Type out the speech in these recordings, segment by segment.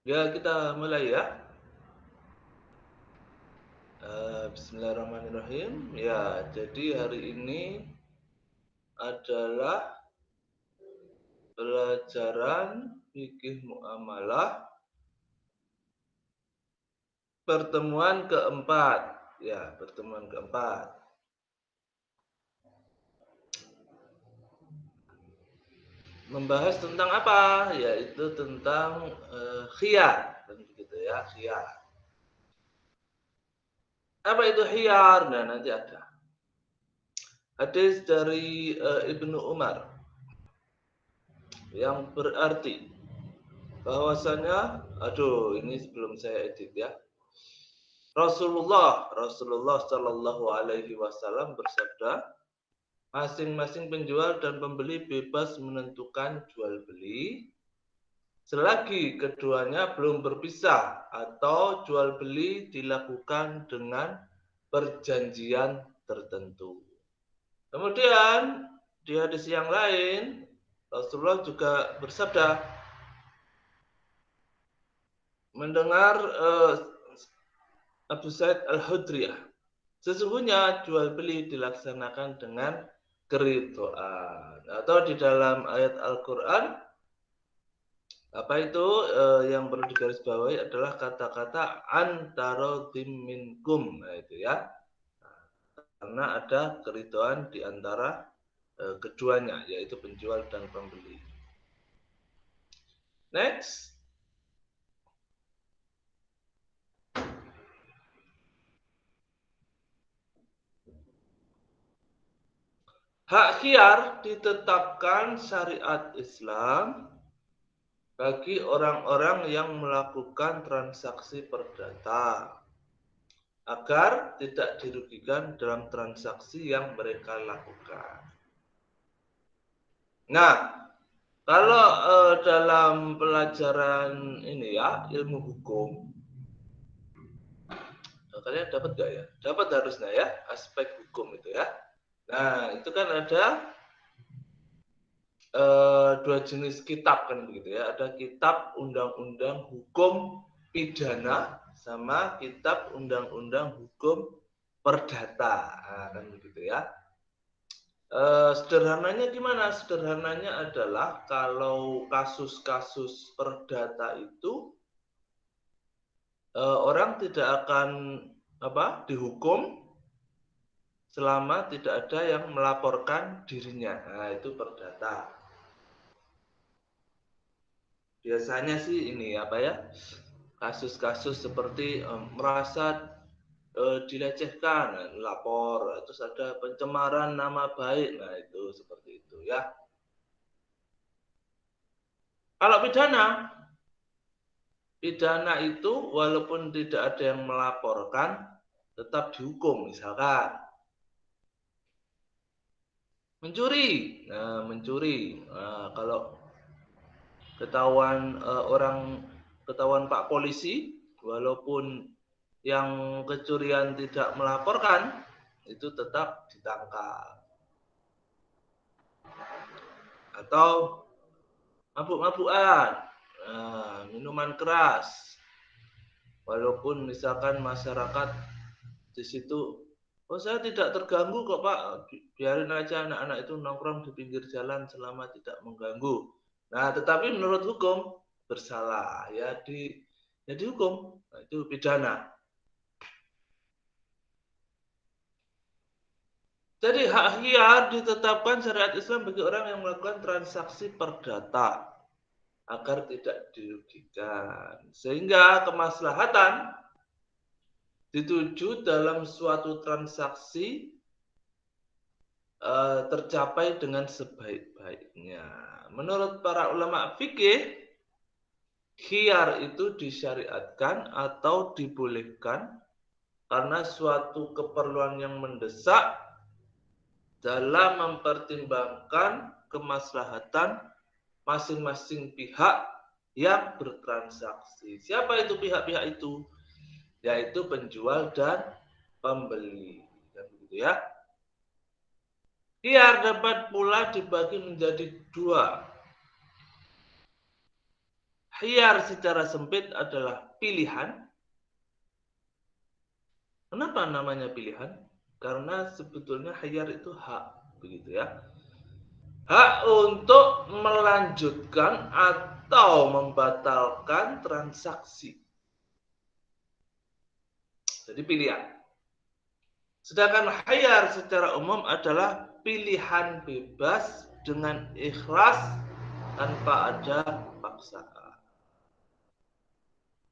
Ya, kita mulai ya. Bismillahirrahmanirrahim. Ya, jadi hari ini adalah pelajaran fikih muamalah pertemuan keempat. Ya, pertemuan keempat. Membahas tentang apa? Yaitu tentang khiyar, kan begitu ya, khiyar. Apa itu khiyar? Nah, nanti ada hadis dari Ibnu Umar yang berarti bahwasanya, aduh, ini sebelum saya edit ya. Rasulullah Shallallahu Alaihi Wasallam bersabda, masing-masing penjual dan pembeli bebas menentukan jual beli selagi keduanya belum berpisah atau jual beli dilakukan dengan perjanjian tertentu. Kemudian di hadis yang lain Rasulullah juga bersabda, mendengar Abu Sa'id Al-Hudriyah, sesungguhnya jual beli dilaksanakan dengan keridhaan. Atau di dalam ayat Al-Quran, apa itu yang perlu digarisbawahi adalah kata-kata antara minkum. Nah, itu ya. Karena ada keridhaan di antara keduanya, yaitu penjual dan pembeli. Next. Hak khiyar ditetapkan syariat Islam bagi orang-orang yang melakukan transaksi perdata agar tidak dirugikan dalam transaksi yang mereka lakukan. Nah, kalau dalam pelajaran ini ya, ilmu hukum, kalian dapat gak ya? Dapat harusnya ya, aspek hukum itu ya. Nah, itu kan ada dua jenis kitab kan begitu ya. Ada kitab undang-undang hukum pidana sama kitab undang-undang hukum perdata. Nah, kan begitu ya. Sederhananya gimana? Sederhananya adalah kalau kasus-kasus perdata itu orang tidak akan dihukum selama tidak ada yang melaporkan dirinya. Nah, itu perdata. Biasanya sih ini kasus-kasus seperti merasa dilecehkan, lapor, terus ada pencemaran nama baik, nah itu seperti itu ya. Kalau pidana itu walaupun tidak ada yang melaporkan, tetap dihukum. Misalkan mencuri, kalau ketahuan Pak Polisi, walaupun yang kecurian tidak melaporkan, itu tetap ditangkap. Atau mabuk-mabukan, minuman keras, walaupun misalkan masyarakat di situ, oh saya tidak terganggu kok Pak, biarin aja anak-anak itu nongkrong di pinggir jalan selama tidak mengganggu. Nah, tetapi menurut hukum bersalah ya, dihukum, nah, itu pidana. Jadi hak khiyar ditetapkan syariat Islam bagi orang yang melakukan transaksi perdata agar tidak dirugikan. Sehingga kemaslahatan dituju dalam suatu transaksi tercapai dengan sebaik-baiknya. Menurut para ulama fikih, khiyar itu disyariatkan atau dibolehkan karena suatu keperluan yang mendesak dalam mempertimbangkan kemaslahatan masing-masing pihak yang bertransaksi. Siapa itu pihak-pihak itu? Yaitu penjual dan pembeli. Dan begitu ya. Khiyar dapat pula dibagi menjadi dua. khiyar secara sempit adalah pilihan. Kenapa namanya pilihan? Karena sebetulnya khiyar itu hak, begitu ya. Hak untuk melanjutkan atau membatalkan transaksi. Jadi pilihan. Sedangkan khiyar secara umum adalah pilihan bebas dengan ikhlas tanpa ada paksaan.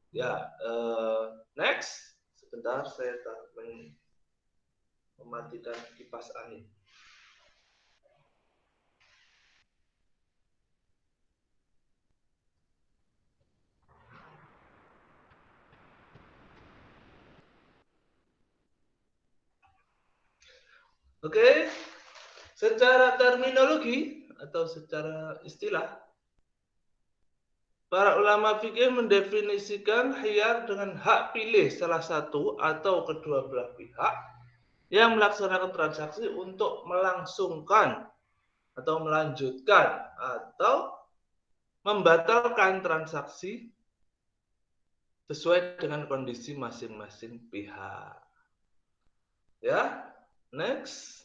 Ya, next. Sebentar saya mematikan kipas angin. Oke, secara terminologi atau secara istilah, para ulama fikih mendefinisikan khiyar dengan hak pilih salah satu atau kedua belah pihak yang melaksanakan transaksi untuk melangsungkan atau melanjutkan atau membatalkan transaksi sesuai dengan kondisi masing-masing pihak. Ya, next.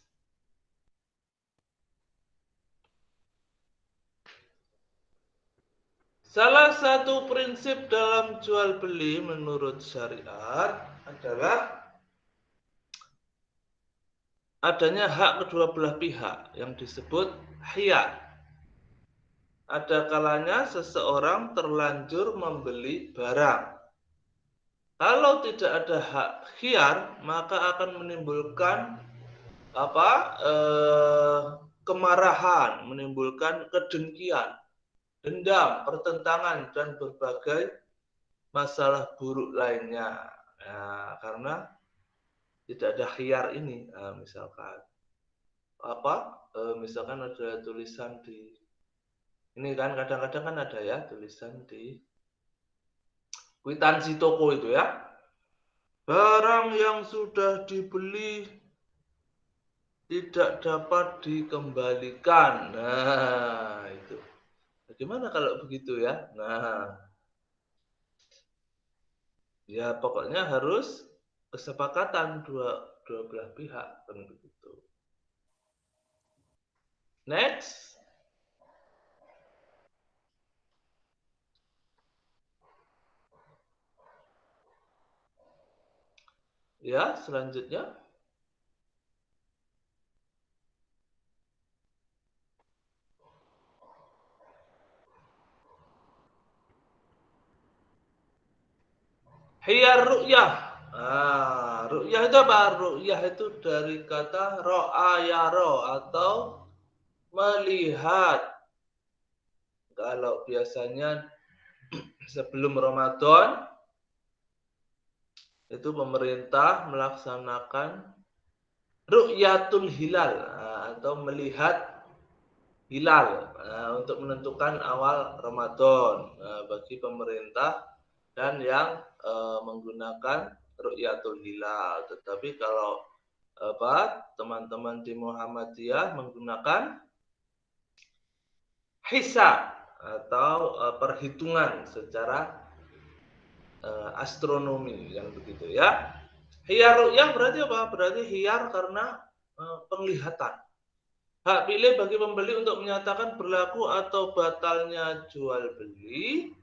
Salah satu prinsip dalam jual beli menurut syariat adalah adanya hak kedua belah pihak yang disebut khiyar. Ada kalanya seseorang terlanjur membeli barang. Kalau tidak ada hak khiyar, maka akan menimbulkan kemarahan, menimbulkan kedengkian, dendam, pertentangan, dan berbagai masalah buruk lainnya. Nah, karena tidak ada khiyar ini, misalkan misalkan ada tulisan di ini kan kadang-kadang kan ada ya tulisan di kwitansi toko itu ya, barang yang sudah dibeli tidak dapat dikembalikan. Nah, itu. Bagaimana kalau begitu ya? Nah, ya pokoknya harus kesepakatan dua belah pihak kan begitu. Next. Ya, selanjutnya. Khiyar ru'yah. Ru'yah itu apa? Ru'yah itu dari kata ro'a yaro atau melihat. Kalau biasanya sebelum Ramadan itu pemerintah melaksanakan ru'yatul hilal atau melihat hilal untuk menentukan awal Ramadan bagi pemerintah dan yang menggunakan ru'yatul hilal. Tetapi kalau teman-teman di Muhammadiyah menggunakan hisab atau perhitungan secara astronomi yang begitu ya. Hiyar ru'yah berarti apa? Berarti hiyar karena penglihatan. Hak pilih bagi pembeli untuk menyatakan berlaku atau batalnya jual beli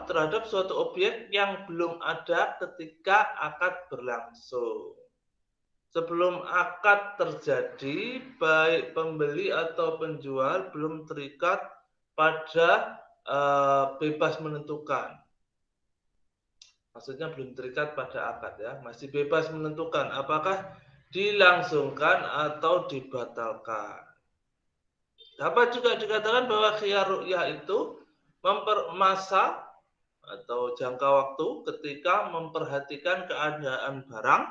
terhadap suatu objek yang belum ada ketika akad berlangsung. Sebelum akad terjadi, baik pembeli atau penjual belum terikat pada bebas menentukan. Maksudnya belum terikat pada akad ya, masih bebas menentukan apakah dilangsungkan atau dibatalkan. Dapat juga dikatakan bahwa khiyar ru'yah itu mempermasa atau jangka waktu ketika memperhatikan keadaan barang,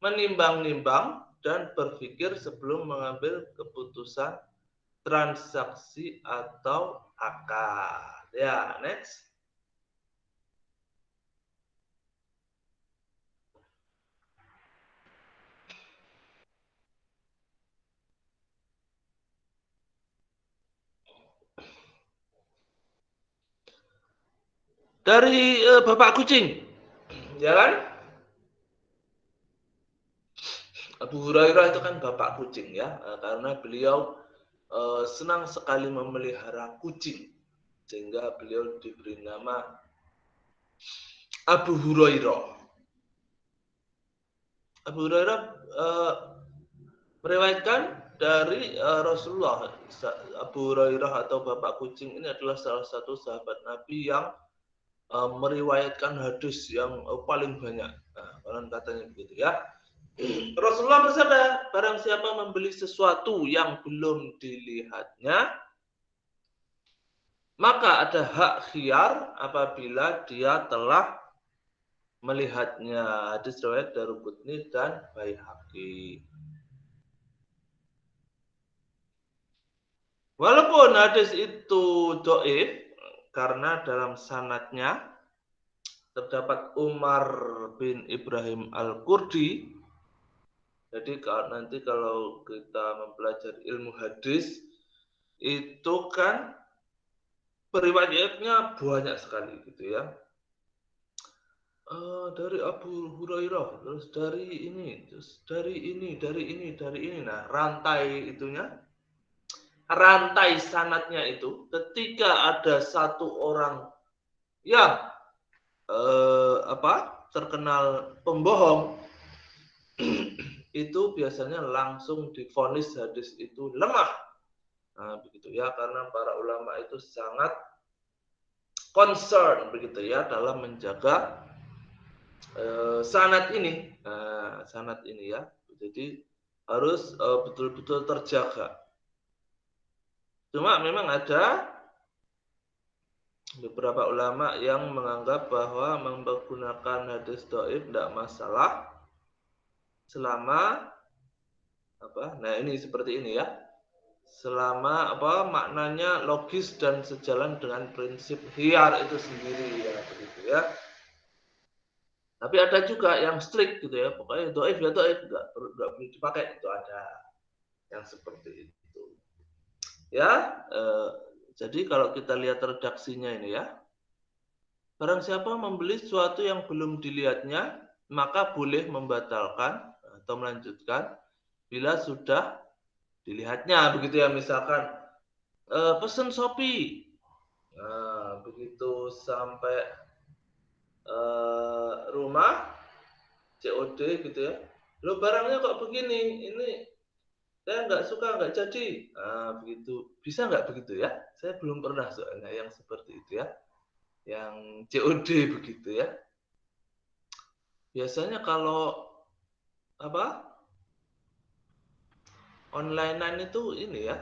menimbang-nimbang dan berpikir sebelum mengambil keputusan transaksi atau akad. Ya, next. dari Bapak Kucing, ya kan? Abu Hurairah itu kan Bapak Kucing ya, karena beliau senang sekali memelihara kucing, sehingga beliau diberi nama Abu Hurairah. Abu Hurairah meriwayatkan dari Rasulullah. Abu Hurairah atau Bapak Kucing ini adalah salah satu sahabat Nabi yang meriwayatkan hadis yang paling banyak. Nah, konon katanya begitu ya. Rasulullah bersabda, barang siapa membeli sesuatu yang belum dilihatnya, maka ada hak khiyar apabila dia telah melihatnya. Hadis riwayat Daruqutni dan Baihaqi. Walaupun hadis itu dhaif karena dalam sanadnya terdapat Umar bin Ibrahim Al-Qurdi. Jadi nanti kalau kita mempelajari ilmu hadis itu kan periwayatnya banyak sekali gitu ya. Dari Abu Hurairah, terus dari ini, terus dari ini, dari ini, dari ini. Nah, rantai itunya, rantai sanadnya itu, ketika ada satu orang yang terkenal pembohong, itu biasanya langsung divonis hadis itu lemah. Nah, begitu ya, karena para ulama itu sangat concern begitu ya dalam menjaga sanad ini. Sanad ini ya. Jadi harus betul-betul terjaga. Cuma memang ada beberapa ulama yang menganggap bahwa menggunakan hadis dhaif tidak masalah selama nah ini seperti ini ya. Selama maknanya logis dan sejalan dengan prinsip khiyar itu sendiri ya, begitu ya. Tapi ada juga yang strict gitu ya, pokoknya dhaif ya dhaif, enggak boleh dipakai, itu ada yang seperti itu. Ya, jadi kalau kita lihat redaksinya ini ya, barang siapa membeli sesuatu yang belum dilihatnya, maka boleh membatalkan atau melanjutkan bila sudah dilihatnya, begitu ya. Misalkan pesen Shopee, nah, begitu sampai rumah COD gitu ya, lo barangnya kok begini, ini saya nggak suka, nggak jadi. Nah, begitu. Bisa nggak begitu ya? Saya belum pernah soalnya yang seperti itu ya. Yang COD begitu ya. Biasanya kalau onlinean itu ini ya.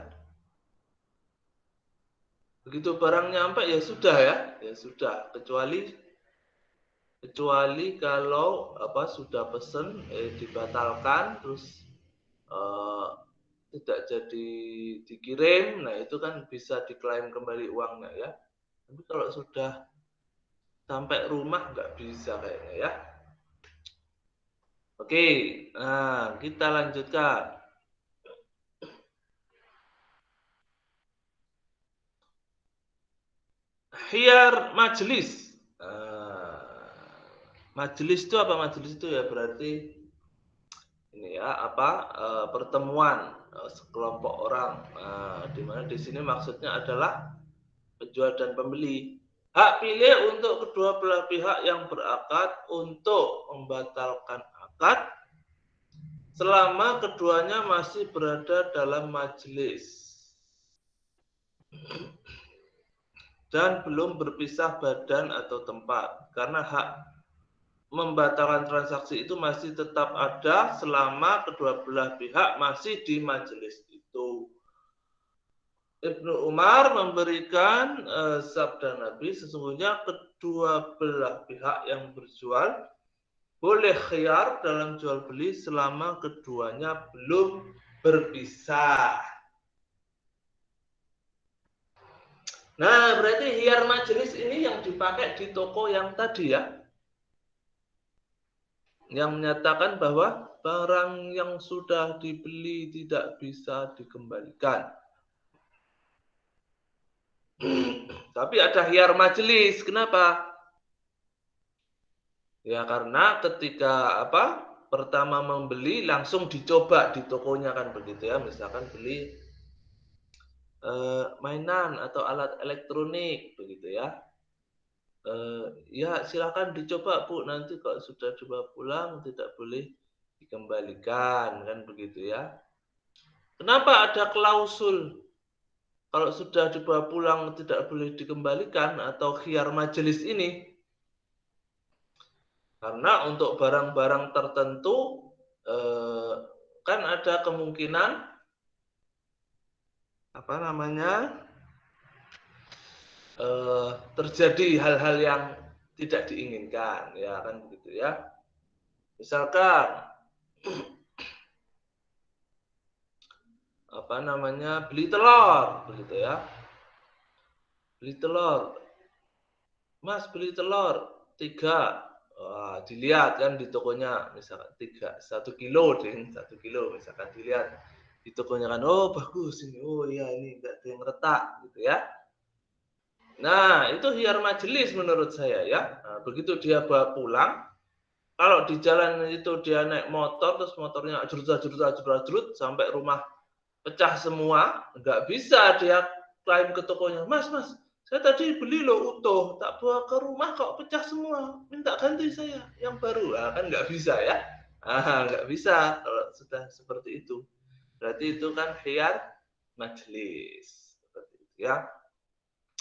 Begitu barang nyampe ya sudah ya. Ya sudah, kecuali kalau sudah pesen dibatalkan terus tidak jadi dikirim, nah itu kan bisa diklaim kembali uangnya ya. Tapi kalau sudah sampai rumah nggak bisa kayaknya ya. Oke, nah kita lanjutkan. Khiyar majelis. Majelis itu apa? Majelis itu ya berarti ini ya pertemuan sekelompok orang. Di mana di sini maksudnya adalah penjual dan pembeli. Hak pilih untuk kedua belah pihak yang berakad untuk membatalkan akad selama keduanya masih berada dalam majelis dan belum berpisah badan atau tempat, karena hak membatalkan transaksi itu masih tetap ada selama kedua belah pihak masih di majelis itu. Ibnu Umar memberikan sabda Nabi, sesungguhnya kedua belah pihak yang berjual boleh khiyar dalam jual beli selama keduanya belum berpisah. Nah, berarti khiyar majelis ini yang dipakai di toko yang tadi ya. Yang menyatakan bahwa barang yang sudah dibeli tidak bisa dikembalikan. Tapi ada khiyar majelis. Kenapa? Ya karena ketika pertama membeli langsung dicoba di tokonya kan begitu ya. Misalkan beli mainan atau alat elektronik begitu ya. Ya silakan dicoba Bu, nanti kalau sudah dibawa pulang tidak boleh dikembalikan kan begitu ya. Kenapa ada klausul kalau sudah dibawa pulang tidak boleh dikembalikan atau khiyar majelis ini? Karena untuk barang-barang tertentu kan ada kemungkinan terjadi hal-hal yang tidak diinginkan ya kan begitu ya. Misalkan beli telur begitu ya. Beli telur. Mas beli telur 3. Wah, dilihat kan di tokonya misalkan 1 kilo deh, 1 kilo misalkan dilihat di tokonya kan, oh bagus ini, oh iya ini enggak ada yang retak gitu ya. Nah, itu khiyar majelis menurut saya ya. Nah, begitu dia bawa pulang, kalau di jalan itu dia naik motor terus motornya ajrut sampai rumah pecah semua, nggak bisa dia klaim ke tokonya, Mas, saya tadi beli loh utuh, tak bawa ke rumah kok pecah semua, minta ganti saya yang baru. Nah, kan nggak bisa ya. Nggak bisa kalau sudah seperti itu. Berarti itu kan khiyar majelis. Seperti itu ya.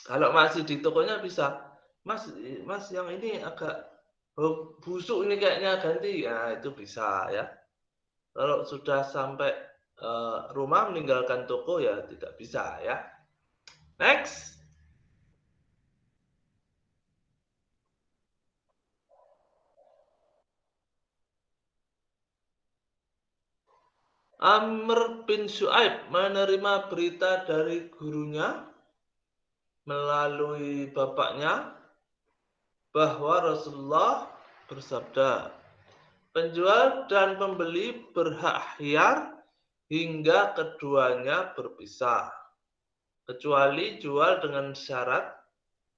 Kalau masih di tokonya bisa, Mas yang ini agak busuk ini kayaknya ganti. Nah, itu bisa ya. Kalau sudah sampai rumah meninggalkan toko ya tidak bisa ya. Next. Amr bin Shu'aib menerima berita dari gurunya melalui bapaknya bahwa Rasulullah bersabda, penjual dan pembeli berhak khiyar hingga keduanya berpisah, kecuali jual dengan syarat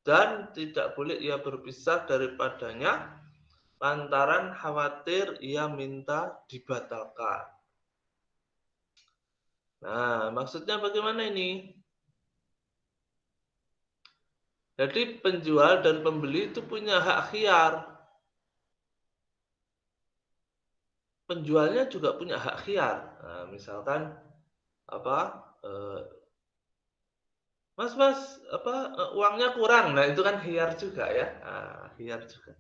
dan tidak boleh ia berpisah daripadanya lantaran khawatir ia minta dibatalkan. Nah, maksudnya bagaimana ini? Jadi penjual dan pembeli itu punya hak khiyar. Penjualnya juga punya hak khiyar. Nah, misalkan Mas, uangnya kurang. Nah, itu kan khiyar juga ya. Nah, khiyar juga.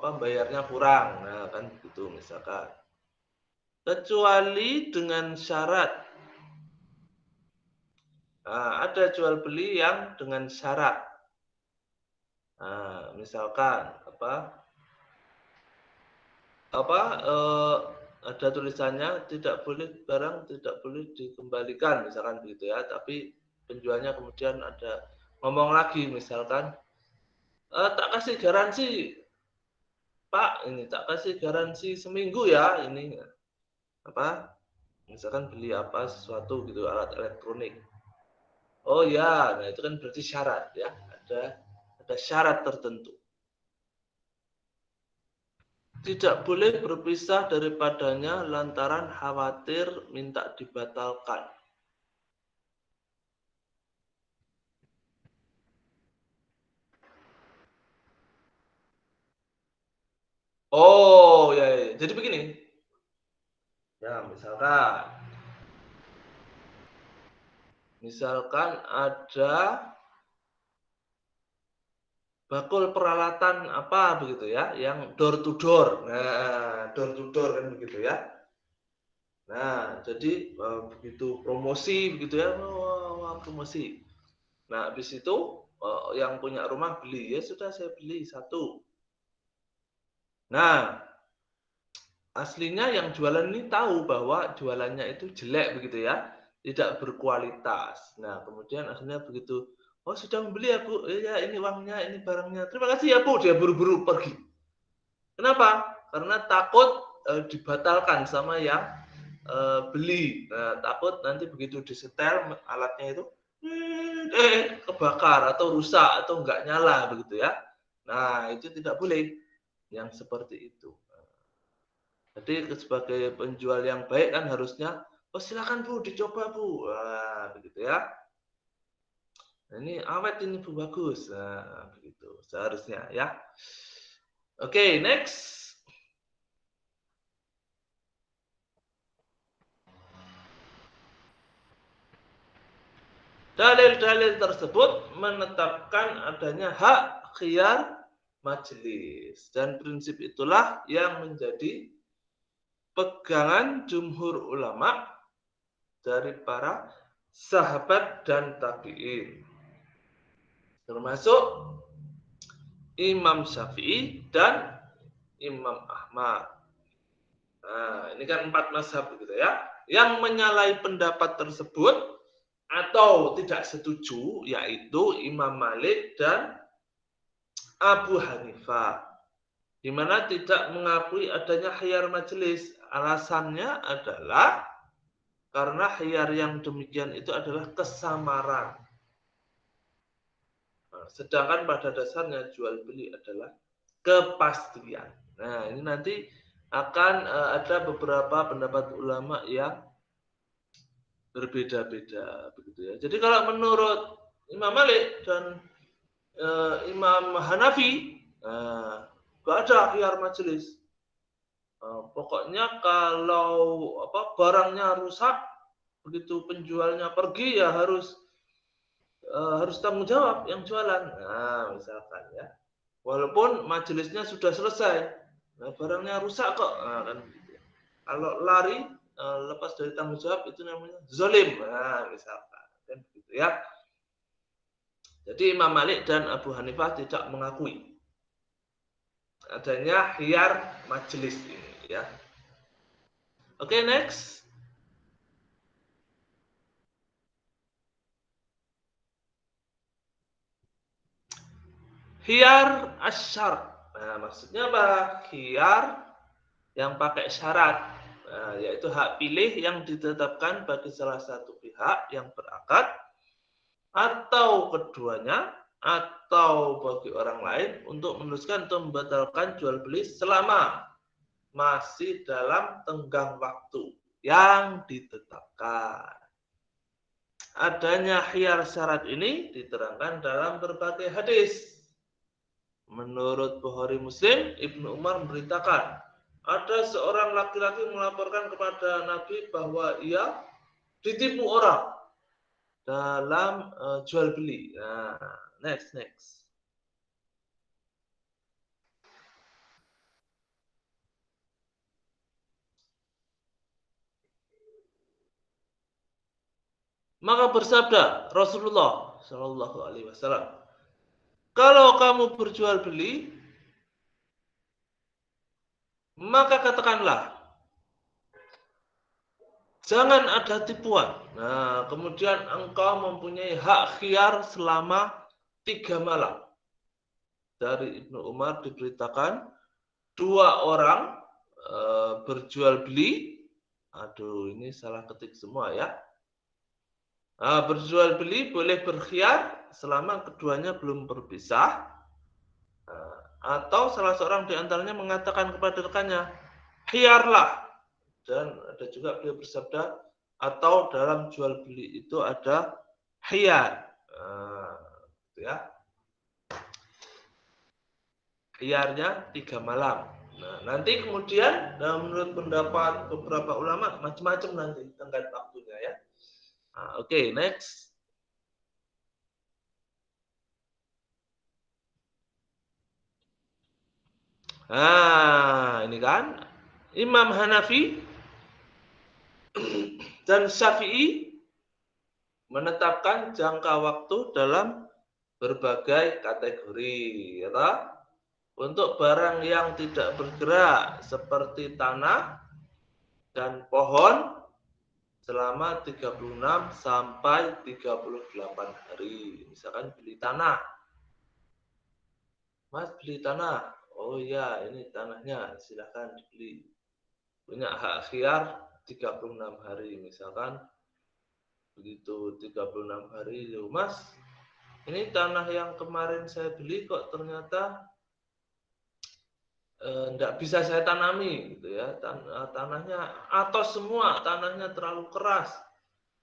Bayarnya kurang. Nah, kan begitu misalkan. Kecuali dengan syarat. Nah, ada jual beli yang dengan syarat. Nah, misalkan ada tulisannya barang tidak boleh dikembalikan misalkan begitu ya, tapi penjualnya kemudian ada ngomong lagi misalkan tak kasih garansi Pak, ini tak kasih garansi seminggu ya ini misalkan beli sesuatu gitu alat elektronik. Oh ya, nah itu kan berarti syarat ya, ada syarat tertentu. Tidak boleh berpisah daripadanya lantaran khawatir minta dibatalkan. Oh ya, ya. Jadi begini. Ya, misalkan ada bakul peralatan apa begitu ya, yang door to door. Nah, door to door kan begitu ya. Nah, jadi begitu promosi begitu ya, wah, promosi. Nah, habis itu yang punya rumah beli, ya sudah saya beli 1. Nah, aslinya yang jualan ini tahu bahwa jualannya itu jelek begitu ya, tidak berkualitas. Nah, kemudian akhirnya begitu, oh sudah membeli ya Bu, ya ini uangnya, ini barangnya. Terima kasih ya Bu, dia buru-buru pergi. Kenapa? Karena takut dibatalkan sama yang beli. Nah, takut nanti begitu disetel alatnya itu kebakar atau rusak atau enggak nyala begitu ya. Nah, itu tidak boleh. yang seperti itu. Jadi sebagai penjual yang baik kan harusnya, oh silakan Bu, dicoba Bu. Wah, begitu ya. Nah, ini awet ini Bu, bagus. Nah, begitu seharusnya ya. Oke, next. Dalil-dalil tersebut menetapkan adanya hak khiyar majelis. Dan prinsip itulah yang menjadi pegangan jumhur ulama dari para sahabat dan tabi'in. Termasuk Imam Syafi'i dan Imam Ahmad. Nah, ini kan 4 mazhab gitu ya. Yang menyalahi pendapat tersebut atau tidak setuju yaitu Imam Malik dan Abu Hanifah, di mana tidak mengakui adanya khiyar majelis. Alasannya adalah karena khiyar yang demikian itu adalah kesamaran. Nah, sedangkan pada dasarnya jual beli adalah kepastian. Nah, ini nanti akan ada beberapa pendapat ulama yang berbeda-beda begitu ya. Jadi kalau menurut Imam Malik dan Imam Hanafi, nggak ada khiyar majelis. Pokoknya kalau barangnya rusak, begitu penjualnya pergi ya harus tanggung jawab yang jualan. Nah, misalkan ya, walaupun majelisnya sudah selesai, nah, barangnya rusak kok, nah, kan gitu. Kalau lari lepas dari tanggung jawab itu namanya zalim. Nah, misalkan kan gitu ya. Jadi Imam Malik dan Abu Hanifah tidak mengakui adanya khiyar majelis ini ya. Oke, next. Khiyar asyar. Nah, maksudnya apa? Khiyar yang pakai syarat, yaitu hak pilih yang ditetapkan bagi salah satu pihak yang berakad atau keduanya atau bagi orang lain untuk meneruskan atau membatalkan jual beli selama masih dalam tenggang waktu yang ditetapkan. Adanya khiyar syarat ini diterangkan dalam berbagai hadis. Menurut Bukhari Muslim, Ibnu Umar memberitakan, ada seorang laki-laki melaporkan kepada Nabi bahwa ia ditipu orang dalam jual beli. Nah, next. Maka bersabda Rasulullah Shallallahu Alaihi Wasallam, kalau kamu berjual beli, maka katakanlah, jangan ada tipuan. Nah, kemudian engkau mempunyai hak khiyar selama 3 malam. Dari Ibnu Umar diberitakan 2 orang berjual beli. Aduh, ini salah ketik semua ya. Berjual beli boleh berkhiyar selama keduanya belum berpisah. Atau salah seorang di antaranya mengatakan kepada rekannya, khiyarlah. Dan ada juga beliau bersabda, atau dalam jual beli itu ada khiyar. Gitu ya. Khiyarnya 3 malam. Nah, nanti kemudian menurut pendapat beberapa ulama macam-macam nanti tenggat waktunya ya. Oke, next. Ini kan Imam Hanafi dan Syafi'i menetapkan jangka waktu dalam berbagai kategori, ya. Untuk barang yang tidak bergerak seperti tanah dan pohon selama 36 sampai 38 hari. Misalkan beli tanah. Mas beli tanah. Oh iya, ini tanahnya, silahkan dibeli. Punya hak khiyar 36 hari misalkan. Begitu 36 hari, Mas, ini tanah yang kemarin saya beli kok ternyata enggak bisa saya tanami gitu ya. Tanahnya atos semua, tanahnya terlalu keras.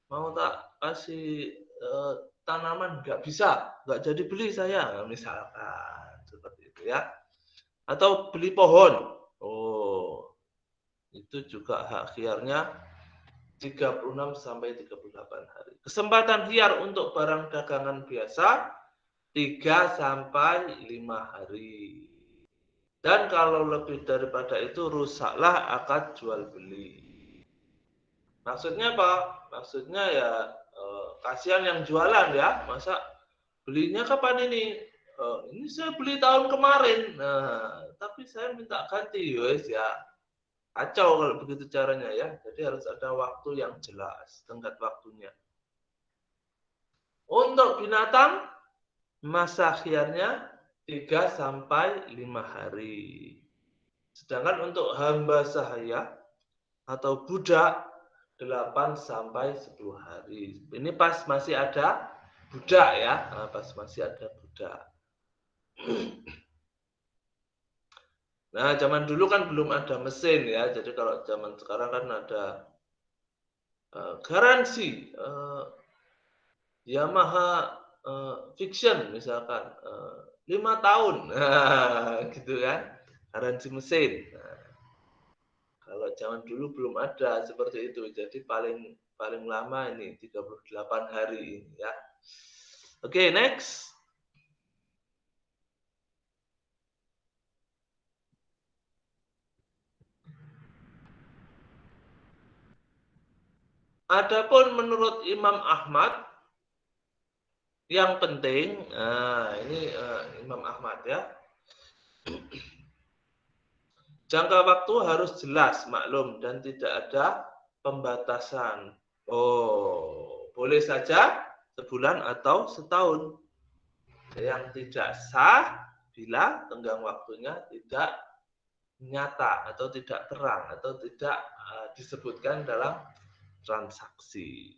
Mau tak kasih tanaman nggak bisa, nggak jadi beli saya misalkan seperti itu ya. Atau beli pohon. Oh, itu juga hak khiarnya 36 sampai 38 hari. Kesempatan khiar untuk barang dagangan biasa 3 sampai 5 hari. Dan kalau lebih daripada itu rusaklah akad jual beli. Maksudnya apa? Maksudnya ya kasihan yang jualan ya, masa belinya kapan ini? Ini saya beli tahun kemarin. Nah, tapi saya minta ganti, guys ya. Kacau kalau begitu caranya ya. Jadi harus ada waktu yang jelas, tenggat waktunya. Untuk binatang masa khiarnya 3 sampai 5 hari. Sedangkan untuk hamba sahaya atau budak 8 sampai 10 hari. Ini pas masih ada budak ya, pas masih ada budak. Nah, zaman dulu kan belum ada mesin ya. Jadi kalau zaman sekarang kan ada garansi Yamaha Fiction misalkan 5 tahun. Nah, gitu kan. Garansi mesin. Nah, kalau zaman dulu belum ada seperti itu. Jadi paling lama ini 38 hari ini ya. Oke, next. Adapun menurut Imam Ahmad yang penting, ini Imam Ahmad ya. Jangka waktu harus jelas, maklum, dan tidak ada pembatasan. Oh, boleh saja sebulan atau setahun. Yang tidak sah bila tenggang waktunya tidak nyata atau tidak terang atau tidak disebutkan dalam transaksi.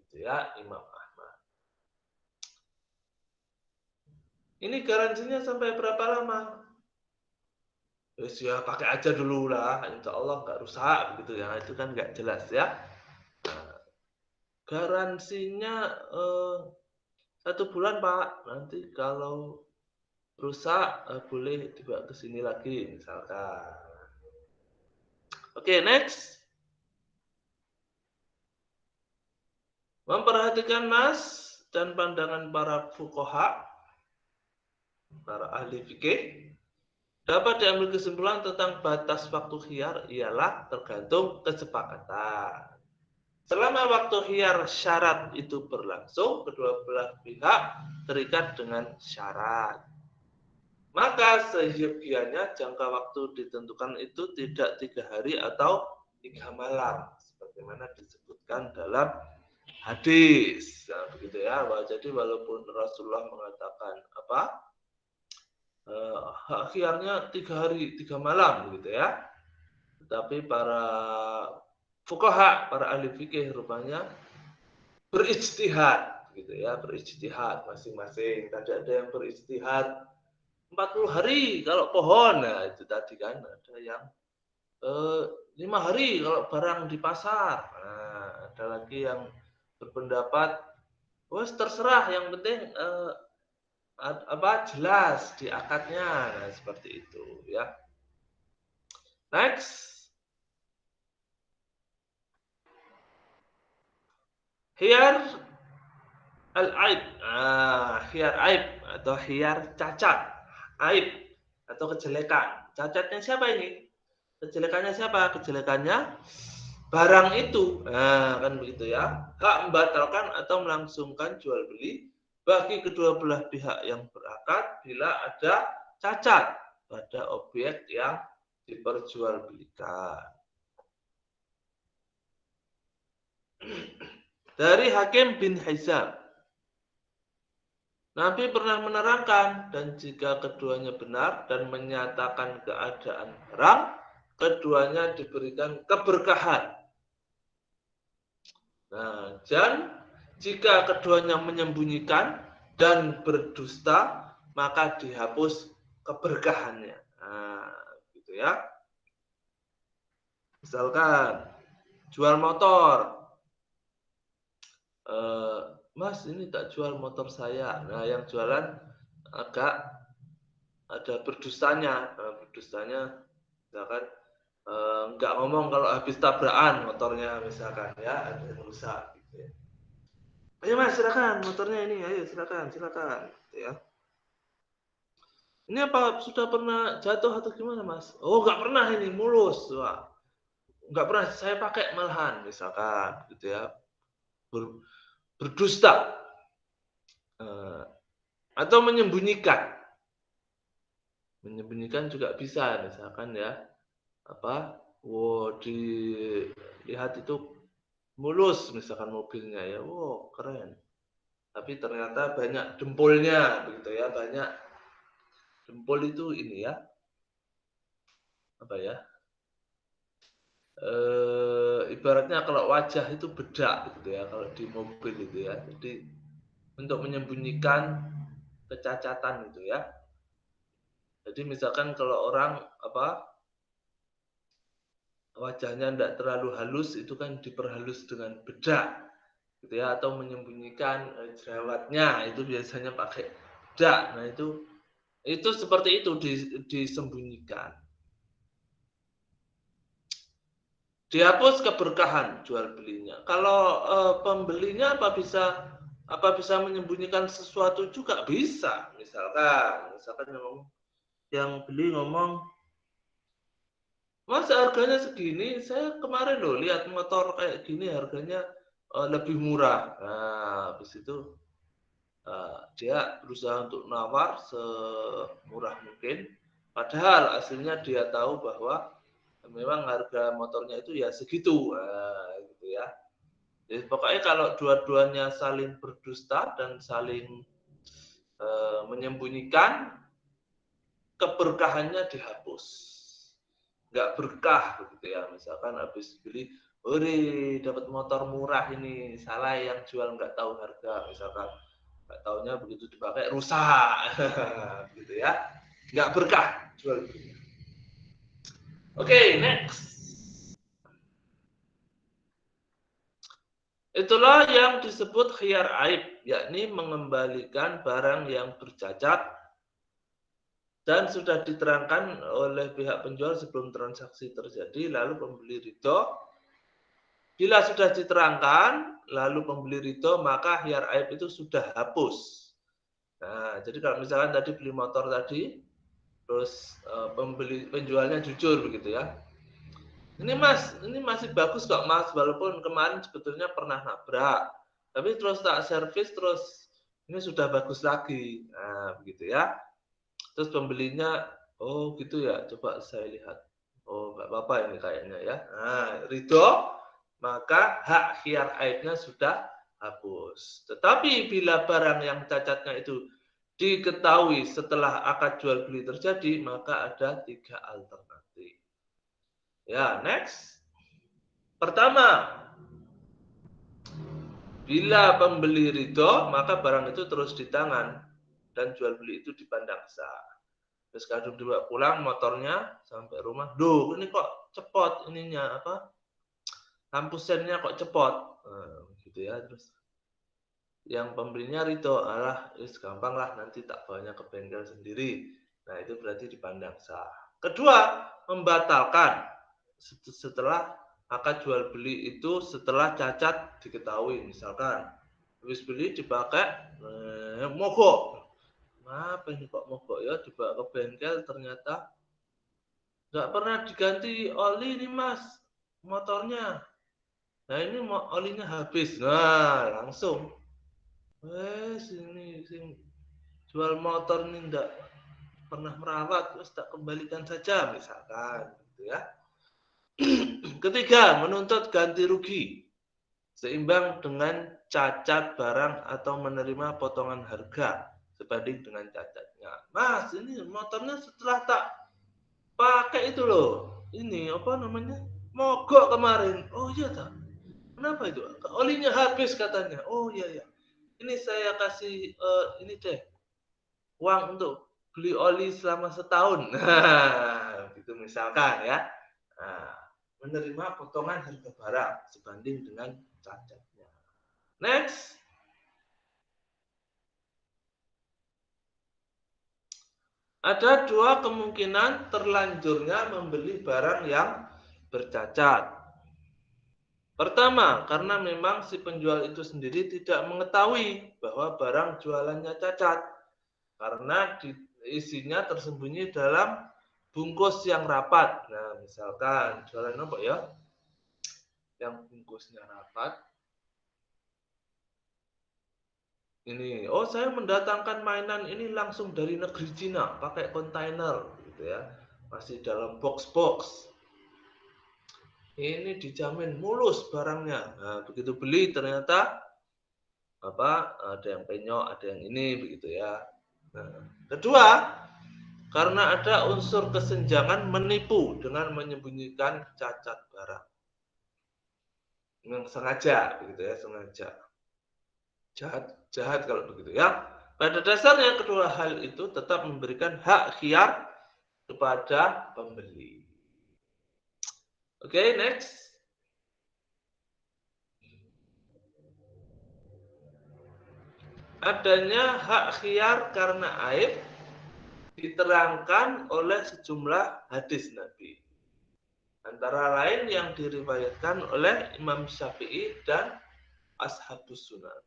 Itu ya Imam Ahmad. Ini garansinya sampai berapa lama? Ya pakai aja dulu lah, insya Allah nggak rusak begitu ya. Itu kan nggak jelas ya. Nah, garansinya 1 bulan Pak. Nanti kalau rusak boleh dibawa ke sini lagi misalkan. Oke, next. Memperhatikan nas dan pandangan para fuqaha, para ahli fikih, dapat diambil kesimpulan tentang batas waktu khiyar ialah tergantung kesepakatan. Selama waktu khiyar syarat itu berlangsung, kedua belah pihak terikat dengan syarat. Maka seyogianya jangka waktu ditentukan itu tidak 3 hari atau 3 malam, sebagaimana disebutkan dalam hadis. Nah, begitu ya. Jadi walaupun Rasulullah mengatakan apa? Hak khiyarnya 3 hari 3 malam begitu ya. Tetapi para fuqaha, para ahli fikih rupanya berijtihad gitu ya, berijtihad masing-masing. Tadi ada yang berijtihad 40 hari kalau pohon. Nah, itu tadi kan ada yang 5 hari kalau barang di pasar. Nah, ada lagi yang berpendapat wes terserah, yang penting jelas di akadnya. Nah, seperti itu ya. Next. Khiyar al-aib. Khiyar aib atau khiyar cacat. Aib atau kejelekan. Cacatnya siapa ini? Kejelekannya siapa? Kejelekannya barang itu. Nah, kan begitu ya. Hak membatalkan atau melangsungkan jual beli bagi kedua belah pihak yang berakad bila ada cacat pada objek yang diperjualbelikan. Dari Hakim bin Hizam, Nabi pernah menerangkan, dan jika keduanya benar dan menyatakan keadaan barang, keduanya diberikan keberkahan. Nah, dan jika keduanya menyembunyikan dan berdusta, maka dihapus keberkahannya. Nah, gitu gitu ya. Misalkan jual motor, Mas ini tak jual motor saya. Nah yang jualan agak ada berdustanya, misalkan nggak ngomong kalau habis tabrakan motornya misalkan ya ada yang rusak. Gitu ya. Ayo Mas silakan motornya ini, ayo silakan gitu ya. Ini apa sudah pernah jatuh atau gimana Mas? Oh nggak pernah ini mulus, wah nggak pernah saya pakai malahan misalkan gitu ya. Berdusta atau menyembunyikan juga bisa misalkan ya apa dilihat itu mulus misalkan mobilnya ya keren tapi ternyata banyak dempulnya begitu ya banyak dempul itu ini ya apa ya ibaratnya kalau wajah itu bedak gitu ya kalau di mobil itu ya jadi untuk menyembunyikan kecacatan itu ya jadi misalkan kalau orang apa wajahnya tidak terlalu halus itu kan diperhalus dengan bedak gitu ya atau menyembunyikan jerawatnya itu biasanya pakai bedak. Nah itu seperti itu disembunyikan. Dihapus keberkahan jual belinya. Kalau pembelinya apa bisa menyembunyikan sesuatu juga bisa. Misalkan yang beli ngomong Mas harganya segini, saya kemarin loh lihat motor kayak gini harganya lebih murah. Nah, habis itu dia berusaha untuk nawar semurah mungkin, padahal hasilnya dia tahu bahwa memang harga motornya itu ya segitu, gitu ya. Jadi pokoknya kalau dua-duanya saling berdusta dan saling menyembunyikan, keberkahannya dihapus. Nggak berkah begitu ya. Misalkan habis beli, dapat motor murah ini, salah yang jual nggak tahu harga, misalkan nggak tahunya begitu dipakai rusak, gitu ya. Nggak berkah jual belinya. Oke, next. Itulah yang disebut khiyar aib, yakni mengembalikan barang yang bercacat dan sudah diterangkan oleh pihak penjual sebelum transaksi terjadi, lalu pembeli ridho. Bila sudah diterangkan, lalu pembeli ridho, maka khiyar aib itu sudah hapus. Nah, jadi kalau misalkan tadi beli motor tadi, terus penjualnya jujur begitu ya. Ini Mas, ini masih bagus kok Mas, walaupun kemarin sebetulnya pernah nabrak. Tapi terus tak servis, terus ini sudah bagus lagi. Nah, begitu ya. Terus pembelinya, oh gitu ya, coba saya lihat. Oh, nggak apa-apa ini kayaknya ya. Nah, ridho, maka hak khiyar aibnya sudah hapus. Tetapi bila barang yang cacatnya itu diketahui setelah akad jual beli terjadi, maka ada 3 alternatif. Ya, next. Pertama, bila pembeli ridho, maka barang itu terus di tangan dan jual beli itu dipandang sah. Terus kadung dibawa pulang motornya sampai rumah, duh ini kok cepot ininya apa? Lampu sennya kok cepot. Gitu ya. Terus yang pembelinya ridho, gampang lah nanti tak bawanya ke bengkel sendiri. Nah itu berarti dipandang sah. Kedua, membatalkan setelah akad jual beli itu setelah cacat diketahui, misalkan habis beli dipakai mogok, apa ini kok mogok ya, dibawa ke bengkel ternyata nggak pernah diganti oli nih Mas motornya, nah ini olinya habis, nah langsung sini jual motor ini nggak pernah merawat, terus tak kembalikan saja misalkan gitu ya. Ketiga, menuntut ganti rugi seimbang dengan cacat barang atau menerima potongan harga sebanding dengan cacatnya. Mas, ini motornya setelah tak pakai itu loh. Ini apa namanya? Mogok kemarin. Oh iya tak. Kenapa itu? Olinya habis katanya. Oh iya ya. Ini saya kasih ini deh uang untuk beli oli selama setahun. Nah, itu misalkan ya. Nah, menerima potongan harga barang sebanding dengan cacatnya. Next. Ada dua kemungkinan terlanjurnya membeli barang yang bercacat. Pertama, karena memang si penjual itu sendiri tidak mengetahui bahwa barang jualannya cacat. Karena isinya tersembunyi dalam bungkus yang rapat. Nah, misalkan jualan apa ya? Yang bungkusnya rapat. Ini, oh saya mendatangkan mainan ini langsung dari negeri Cina, pakai kontainer, gitu ya. Masih dalam box-box. Ini dijamin mulus barangnya. Nah, begitu beli ternyata ada yang penyok, ada yang ini, begitu ya. Nah, kedua, karena ada unsur kesenjangan menipu dengan menyembunyikan cacat barang. Dengan sengaja, begitu ya, sengaja. Jahat kalau begitu ya. Pada dasarnya kedua hal itu tetap memberikan hak khiyar kepada pembeli. Oke, next. Adanya hak khiyar karena aib diterangkan oleh sejumlah hadis Nabi. Antara lain yang diriwayatkan oleh Imam Syafi'i dan Ashabus Sunan.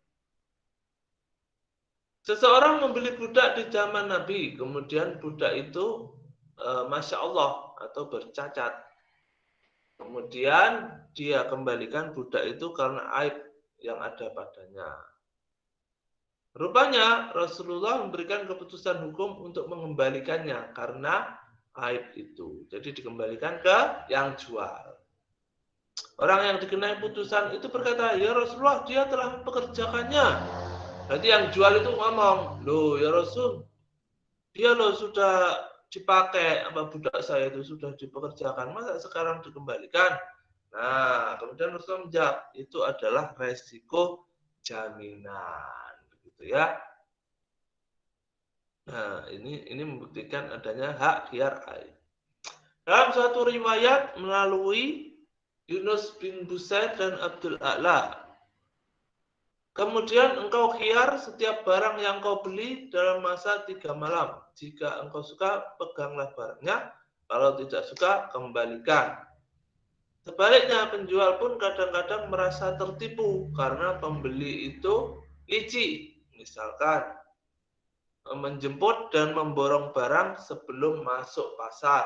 Seseorang membeli budak di zaman Nabi, kemudian budak itu Masya Allah atau bercacat. Kemudian dia kembalikan budak itu karena aib yang ada padanya. Rupanya Rasulullah memberikan keputusan hukum untuk mengembalikannya karena aib itu. Jadi dikembalikan ke yang jual. Orang yang dikenai putusan itu berkata, ya Rasulullah dia telah mempekerjakannya. Berarti yang jual itu ngomong, loh ya Rasul, dia loh sudah dipakai, apa budak saya itu sudah dipekerjakan, masa sekarang dikembalikan? Nah, kemudian Rasulullah menjawab, itu adalah resiko jaminan, begitu ya. Nah, ini membuktikan adanya hak khiyar aib. Dalam suatu riwayat melalui Yunus bin Busaid dan Abdul A'la. Kemudian engkau khiyar setiap barang yang kau beli dalam masa 3 malam. Jika engkau suka, peganglah barangnya. Kalau tidak suka, kembalikan. Sebaliknya, penjual pun kadang-kadang merasa tertipu karena pembeli itu licik. Misalkan, menjemput dan memborong barang sebelum masuk pasar,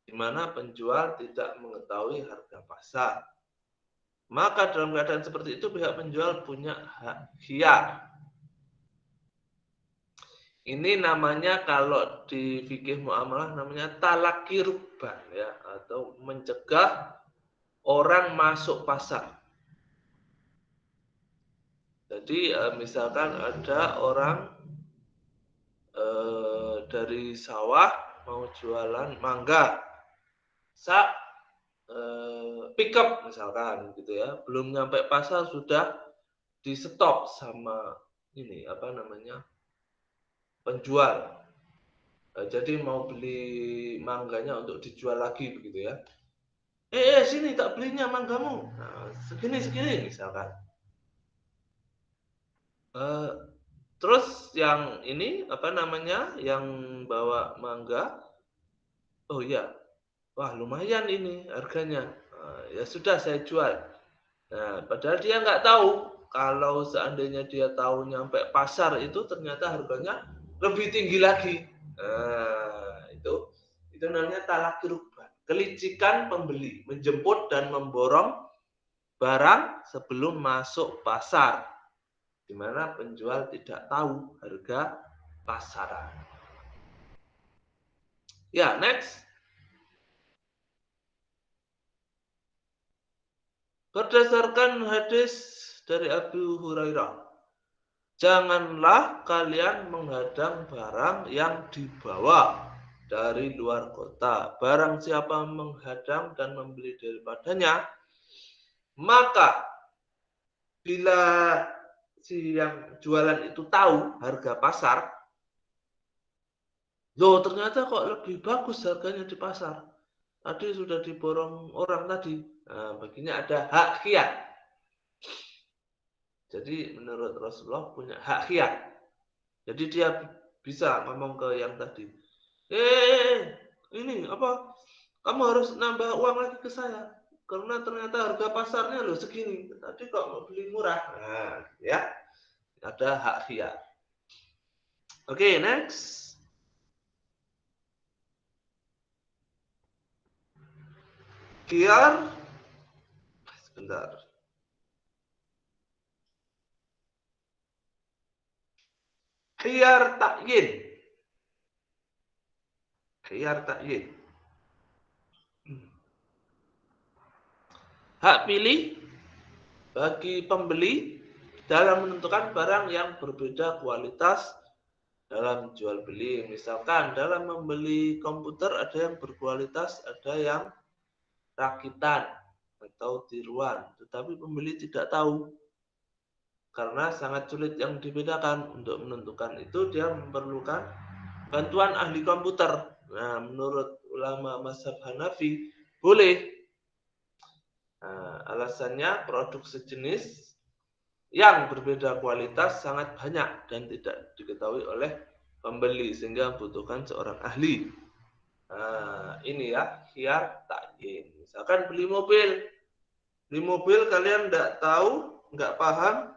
di mana penjual tidak mengetahui harga pasar. Maka dalam keadaan seperti itu pihak penjual punya hak khiyar. Ini namanya kalau di fikih muamalah namanya talaqi rukban ya, atau mencegah orang masuk pasar. Jadi misalkan ada orang dari sawah mau jualan mangga, pick up misalkan gitu ya, belum nyampe pasar sudah di stop sama ini apa namanya penjual. Jadi mau beli mangganya untuk dijual lagi begitu ya. Sini tak belinya manggamu. Nah, segini misalkan. Terus yang ini apa namanya yang bawa mangga, oh iya, wah lumayan ini harganya. Ya sudah saya jual. Nah, padahal dia nggak tahu kalau seandainya dia tahu nyampe pasar itu ternyata harganya lebih tinggi lagi. Nah, itu namanya talaqi rukban. Kelicikan pembeli menjemput dan memborong barang sebelum masuk pasar, di mana penjual tidak tahu harga pasaran. Ya, next. Berdasarkan hadis dari Abu Hurairah, janganlah kalian menghadang barang yang dibawa dari luar kota. Barang siapa menghadang dan membeli daripadanya, maka bila si yang jualan itu tahu harga pasar, Loh, ternyata kok lebih bagus harganya di pasar. Tadi sudah diborong orang tadi. Nah, baginya ada hak khiyar. Jadi menurut Rasulullah punya hak khiyar. Jadi dia bisa ngomong ke yang tadi. Ini apa? Kamu harus nambah uang lagi ke saya. Karena ternyata harga pasarnya loh segini. Tadi kok mau beli murah. Nah, ya. Ada hak khiyar. Oke, next. Khiyar. Sebentar. Khiyar takyin. Khiyar takyin. Hak pilih bagi pembeli dalam menentukan barang yang berbeda kualitas dalam jual beli. Misalkan dalam membeli komputer ada yang berkualitas, ada yang rakitan atau tiruan. Tetapi pembeli tidak tahu karena sangat sulit yang dibedakan. Untuk menentukan itu dia memerlukan bantuan ahli komputer. Nah, menurut ulama mazhab Hanafi boleh. Nah, alasannya produk sejenis yang berbeda kualitas sangat banyak dan tidak diketahui oleh pembeli sehingga membutuhkan seorang ahli. Nah, ini ya khiyar takyin. Misalkan beli mobil kalian nggak tahu, nggak paham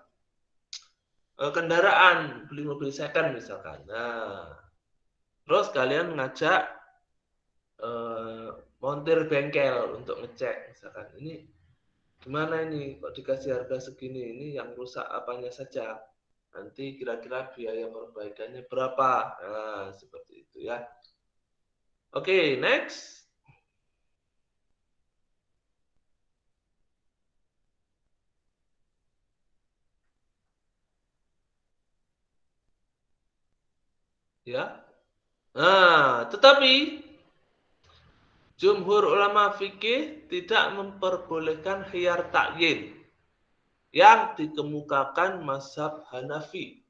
kendaraan, beli mobil second misalkan. Nah, terus kalian ngajak montir bengkel untuk ngecek misalkan ini gimana ini kok dikasih harga segini, ini yang rusak apanya saja, nanti kira-kira biaya perbaikannya berapa. Nah, seperti itu ya. Oke, next. Ya. Nah, tetapi jumhur ulama fikih tidak memperbolehkan khiyar takyin yang dikemukakan mazhab Hanafi.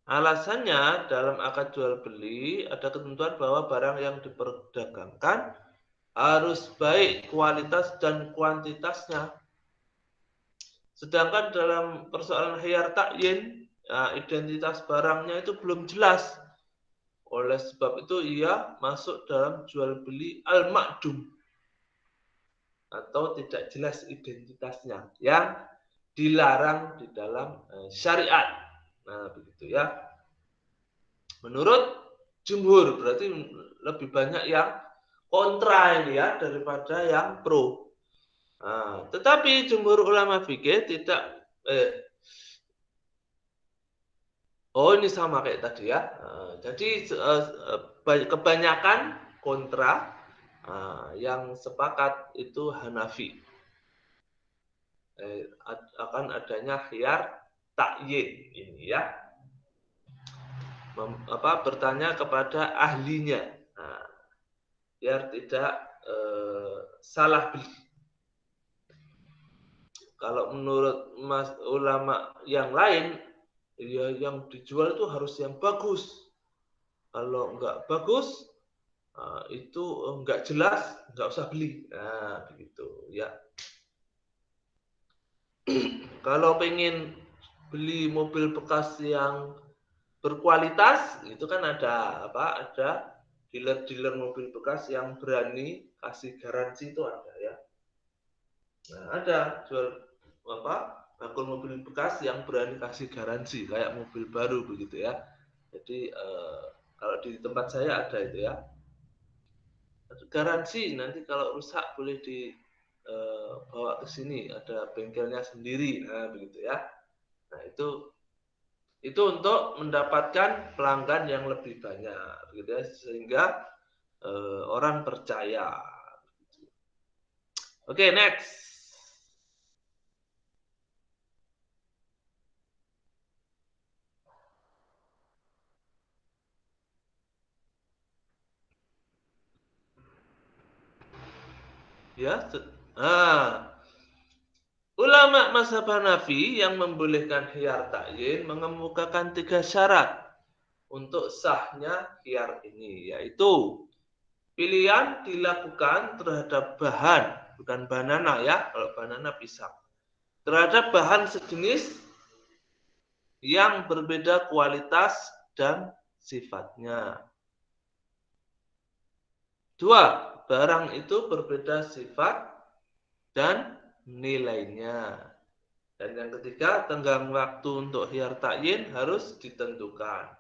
Alasannya dalam akad jual beli ada ketentuan bahwa barang yang diperdagangkan harus baik kualitas dan kuantitasnya. Sedangkan dalam persoalan khiyar takyin, identitas barangnya itu belum jelas. Oleh sebab itu ia masuk dalam jual beli al-ma'dum atau tidak jelas identitasnya yang dilarang di dalam syariat. Nah, begitu ya. Menurut jumhur berarti lebih banyak yang kontra ini ya daripada yang pro. Nah, tetapi jumhur ulama fikih tidak ini sama kayak tadi ya. Jadi kebanyakan kontra, yang sepakat itu Hanafi. Akan adanya khiyar takyin ini ya. Bertanya kepada ahlinya. Nah, biar tidak salah beli. Kalau menurut ulama yang lain, ya yang dijual itu harus yang bagus. Kalau nggak bagus, itu nggak jelas, nggak usah beli. Nah, begitu ya. Kalau pengen beli mobil bekas yang berkualitas, itu kan ada Ada dealer-dealer mobil bekas yang berani kasih garansi itu ada ya. Nah, ada jual bakul mobil bekas yang berani kasih garansi kayak mobil baru begitu ya. Jadi kalau di tempat saya ada itu ya. Garansi nanti kalau rusak boleh dibawa ke sini, ada bengkelnya sendiri. Nah, begitu ya. Nah, itu untuk mendapatkan pelanggan yang lebih banyak gitu ya, sehingga orang percaya. Oke, next. Ya. Ulama mazhab Hanafi yang membolehkan khiyar takyin mengemukakan 3 syarat untuk sahnya khiyar ini, yaitu pilihan dilakukan terhadap bahan, bukan banana ya, kalau banana pisang, terhadap bahan sejenis yang berbeda kualitas dan sifatnya. 2. Barang itu berbeda sifat dan nilainya. Dan yang ketiga, tenggang waktu untuk khiyar ta'yin harus ditentukan.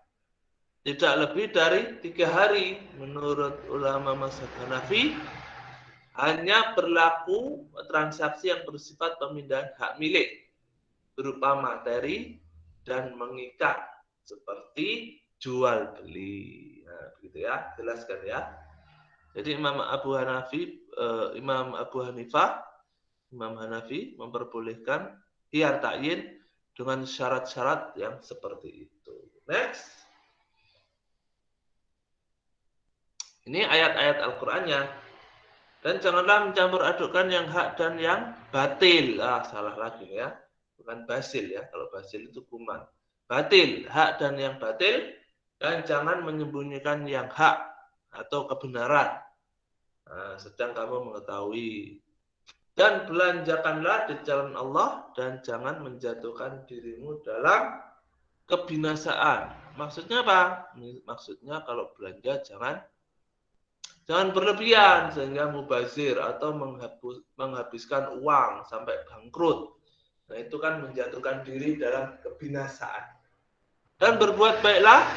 Tidak lebih dari 3 hari. Menurut ulama mazhab Hanafi, hanya berlaku transaksi yang bersifat pemindahan hak milik berupa materi dan mengikat seperti jual beli. Nah, begitu ya, jelaskan ya. Jadi Imam Abu Hanafi memperbolehkan khiyar ta'yin dengan syarat-syarat yang seperti itu. Next. Ini ayat-ayat Al-Qur'annya. Dan janganlah mencampur adukkan yang hak dan yang batil. Salah lagi ya. Bukan basil ya. Kalau basil itu kuman. Batil, hak dan yang batil. Dan jangan menyembunyikan yang hak atau kebenaran. Sedang kamu mengetahui. Dan belanjakanlah di jalan Allah dan jangan menjatuhkan dirimu dalam kebinasaan. Maksudnya apa? Maksudnya kalau belanja jangan berlebihan sehingga mubazir atau menghabiskan uang sampai bangkrut. Nah, itu kan menjatuhkan diri dalam kebinasaan. Dan berbuat baiklah,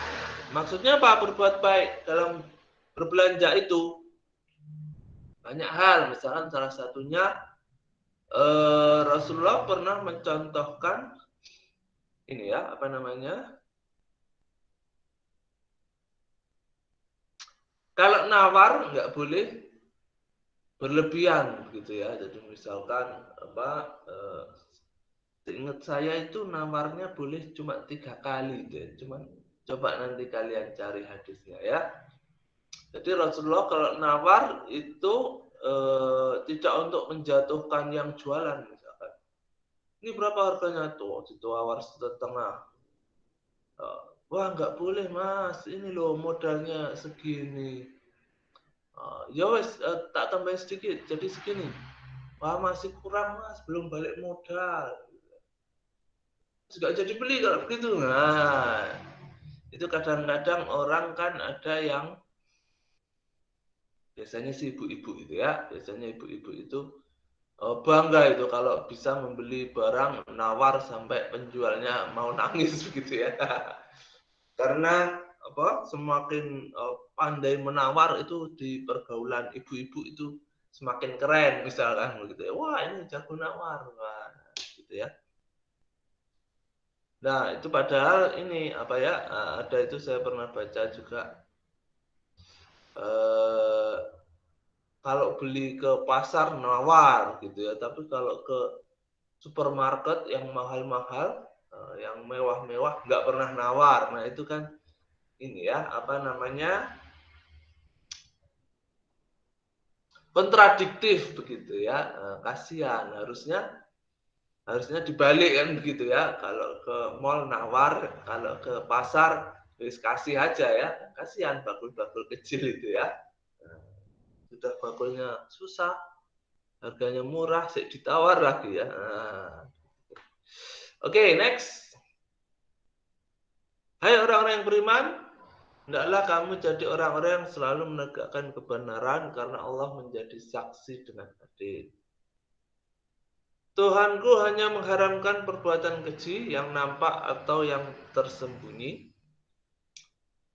maksudnya apa? Berbuat baik dalam berbelanja itu banyak hal. Misalkan salah satunya Rasulullah pernah mencontohkan ini ya, apa namanya? Kalau nawar nggak boleh berlebihan gitu ya. Jadi misalkan seingat saya itu nawarnya boleh cuma 3 kali deh. Cuman coba nanti kalian cari hadisnya ya. Jadi Rasulullah kalau nawar itu tidak untuk menjatuhkan yang jualan misalkan. Ini berapa harganya tuh? Ditawar setengah. Wah nggak boleh mas, ini loh modalnya segini. Ya wes tak tambahin sedikit jadi segini. Wah masih kurang mas, belum balik modal. Nggak jadi beli kalau begitu. Nah, itu kadang-kadang orang kan ada yang biasanya sih ibu-ibu itu ya, biasanya ibu-ibu itu bangga itu kalau bisa membeli barang nawar sampai penjualnya mau nangis begitu ya. Karena apa? Semakin pandai menawar itu di pergaulan ibu-ibu itu semakin keren misalkan begitu ya. Wah, ini jago nawar. Wah, gitu ya. Nah, itu padahal ini apa ya? Ada itu saya pernah baca juga kalau beli ke pasar nawar gitu ya, tapi kalau ke supermarket yang mahal-mahal, yang mewah-mewah nggak pernah nawar. Nah, itu kan ini ya, apa namanya? Kontradiktif begitu ya. Kasihan, harusnya dibalik kan begitu ya. Kalau ke mall nawar, kalau ke pasar wis kasih aja ya. Kasihan bakul-bakul kecil itu ya. Sudah bakulnya susah, harganya murah, ditawar lagi ya. Oke, next. Hai orang-orang yang beriman, hendaklah kamu jadi orang-orang yang selalu menegakkan kebenaran karena Allah menjadi saksi dengan adil. Tuhanku hanya mengharamkan perbuatan keji yang nampak atau yang tersembunyi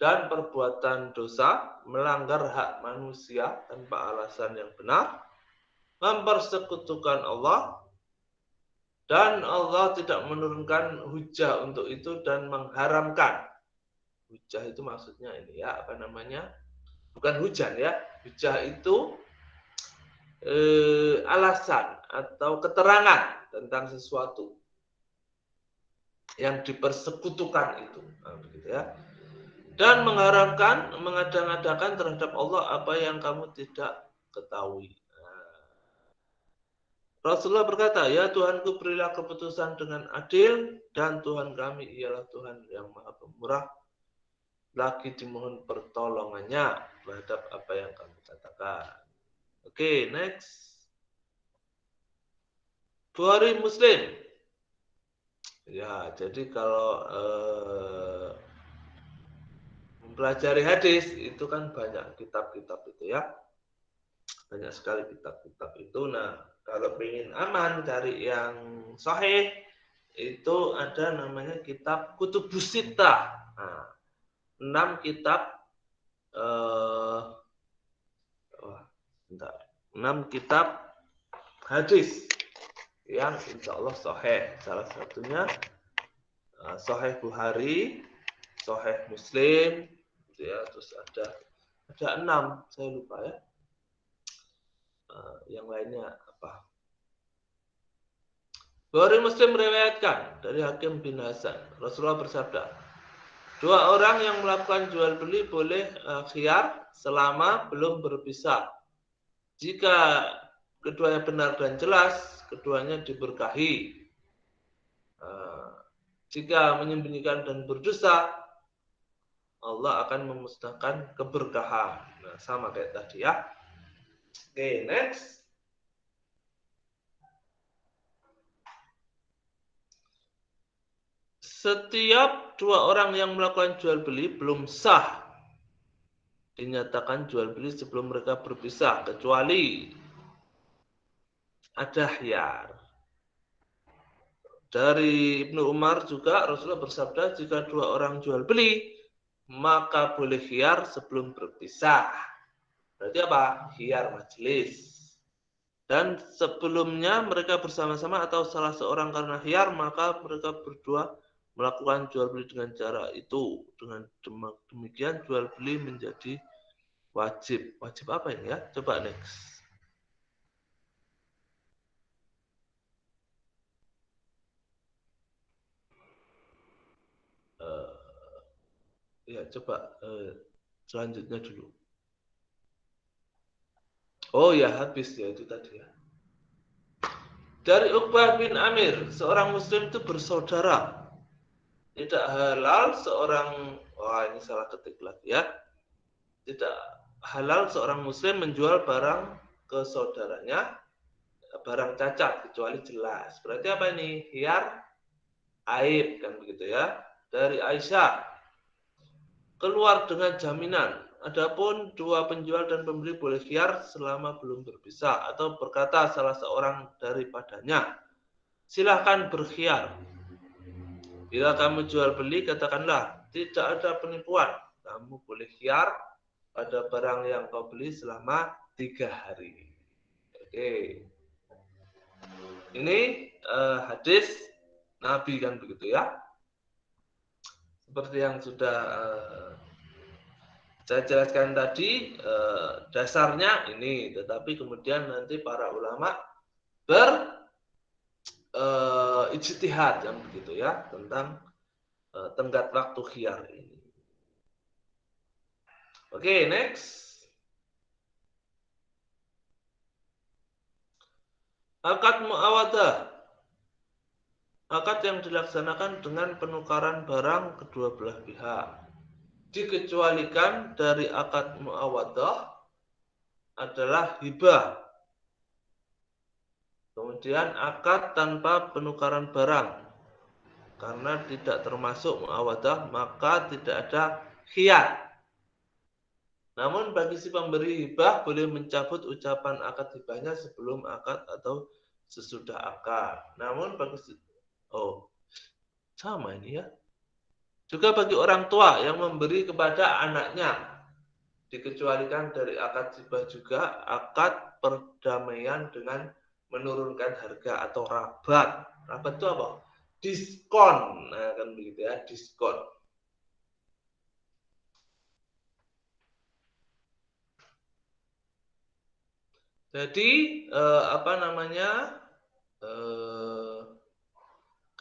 dan perbuatan dosa, melanggar hak manusia tanpa alasan yang benar, mempersekutukan Allah, dan Allah tidak menurunkan hujah untuk itu dan mengharamkan. Hujah itu maksudnya ini ya, apa namanya? Bukan hujan ya. Hujah itu alasan atau keterangan tentang sesuatu yang dipersekutukan itu. Nah, begitu ya. Dan mengharamkan mengadang-adakan terhadap Allah apa yang kamu tidak ketahui. Rasulullah berkata, ya Tuhanku berilah keputusan dengan adil dan Tuhan kami ialah Tuhan yang maha pemurah lagi dimohon pertolongannya terhadap apa yang kamu katakan. Oke, next. Bukhari Muslim. Ya, jadi kalau mempelajari hadis itu kan banyak kitab-kitab itu ya. Banyak sekali kitab-kitab itu. Nah, kalau ingin aman cari yang sahih itu ada namanya kitab Kutubus Sittah. Nah, 6 kitab bentar. 6 kitab hadis yang insya Allah sahih. Salah satunya Sahih Bukhari, Sahih Muslim, gitu ya. Terus ada 6, saya lupa ya. Yang lainnya apa? Bukhari Muslim meriwayatkan dari Hakim bin Hasan, Rasulullah bersabda, 2 orang yang melakukan jual beli boleh khiyar selama belum berpisah. Jika keduanya benar dan jelas, keduanya diberkahi. Jika menyembunyikan dan berdosa, Allah akan memusnahkan keberkahan. Nah, sama kayak tadi ya. Oke, next. Setiap 2 orang yang melakukan jual beli belum sah dinyatakan jual beli sebelum mereka berpisah, kecuali ada khiyar. Dari Ibnu Umar juga Rasulullah bersabda, jika 2 orang jual beli, maka boleh khiyar sebelum berpisah. Berarti apa? Khiyar majelis. Dan sebelumnya mereka bersama-sama atau salah seorang karena khiyar, maka mereka berdua melakukan jual beli dengan cara itu. Dengan demikian jual beli menjadi wajib. Wajib apa ini ya? Coba next. Ya, coba selanjutnya dulu. Oh ya, habis ya itu tadi ya. Dari Uqbah bin Amir, seorang muslim itu bersaudara. Tidak halal seorang, wah ini salah ketik lagi ya. Tidak halal seorang muslim menjual barang ke saudaranya, barang cacat kecuali jelas. Berarti apa ini? Khiyar aib kan begitu ya. Dari Aisyah, keluar dengan jaminan. Adapun 2 penjual dan pembeli boleh khiyar selama belum berpisah, atau berkata salah seorang daripadanya, silahkan berkhiyar. Bila kamu jual beli, katakanlah tidak ada penipuan. Kamu boleh khiyar pada barang yang kau beli selama 3 hari. Oke. Ini hadis Nabi kan begitu ya. Seperti yang sudah saya jelaskan tadi, dasarnya ini, tetapi kemudian nanti para ulama ijtihad yang begitu ya tentang tenggat waktu khiyar ini. Oke, next. Akad muawadah. Akad yang dilaksanakan dengan penukaran barang kedua belah pihak. Dikecualikan dari akad muawadah adalah hibah. Kemudian akad tanpa penukaran barang. Karena tidak termasuk muawadah, maka tidak ada khiyar. Namun bagi si pemberi hibah boleh mencabut ucapan akad hibahnya sebelum akad atau sesudah akad. Namun bagi sama ini ya. Juga bagi orang tua yang memberi kepada anaknya, dikecualikan dari akad hibah juga akad perdamaian dengan menurunkan harga atau rabat. Rabat itu apa? Diskon. Nah, kan begitu ya, diskon. Jadi apa namanya?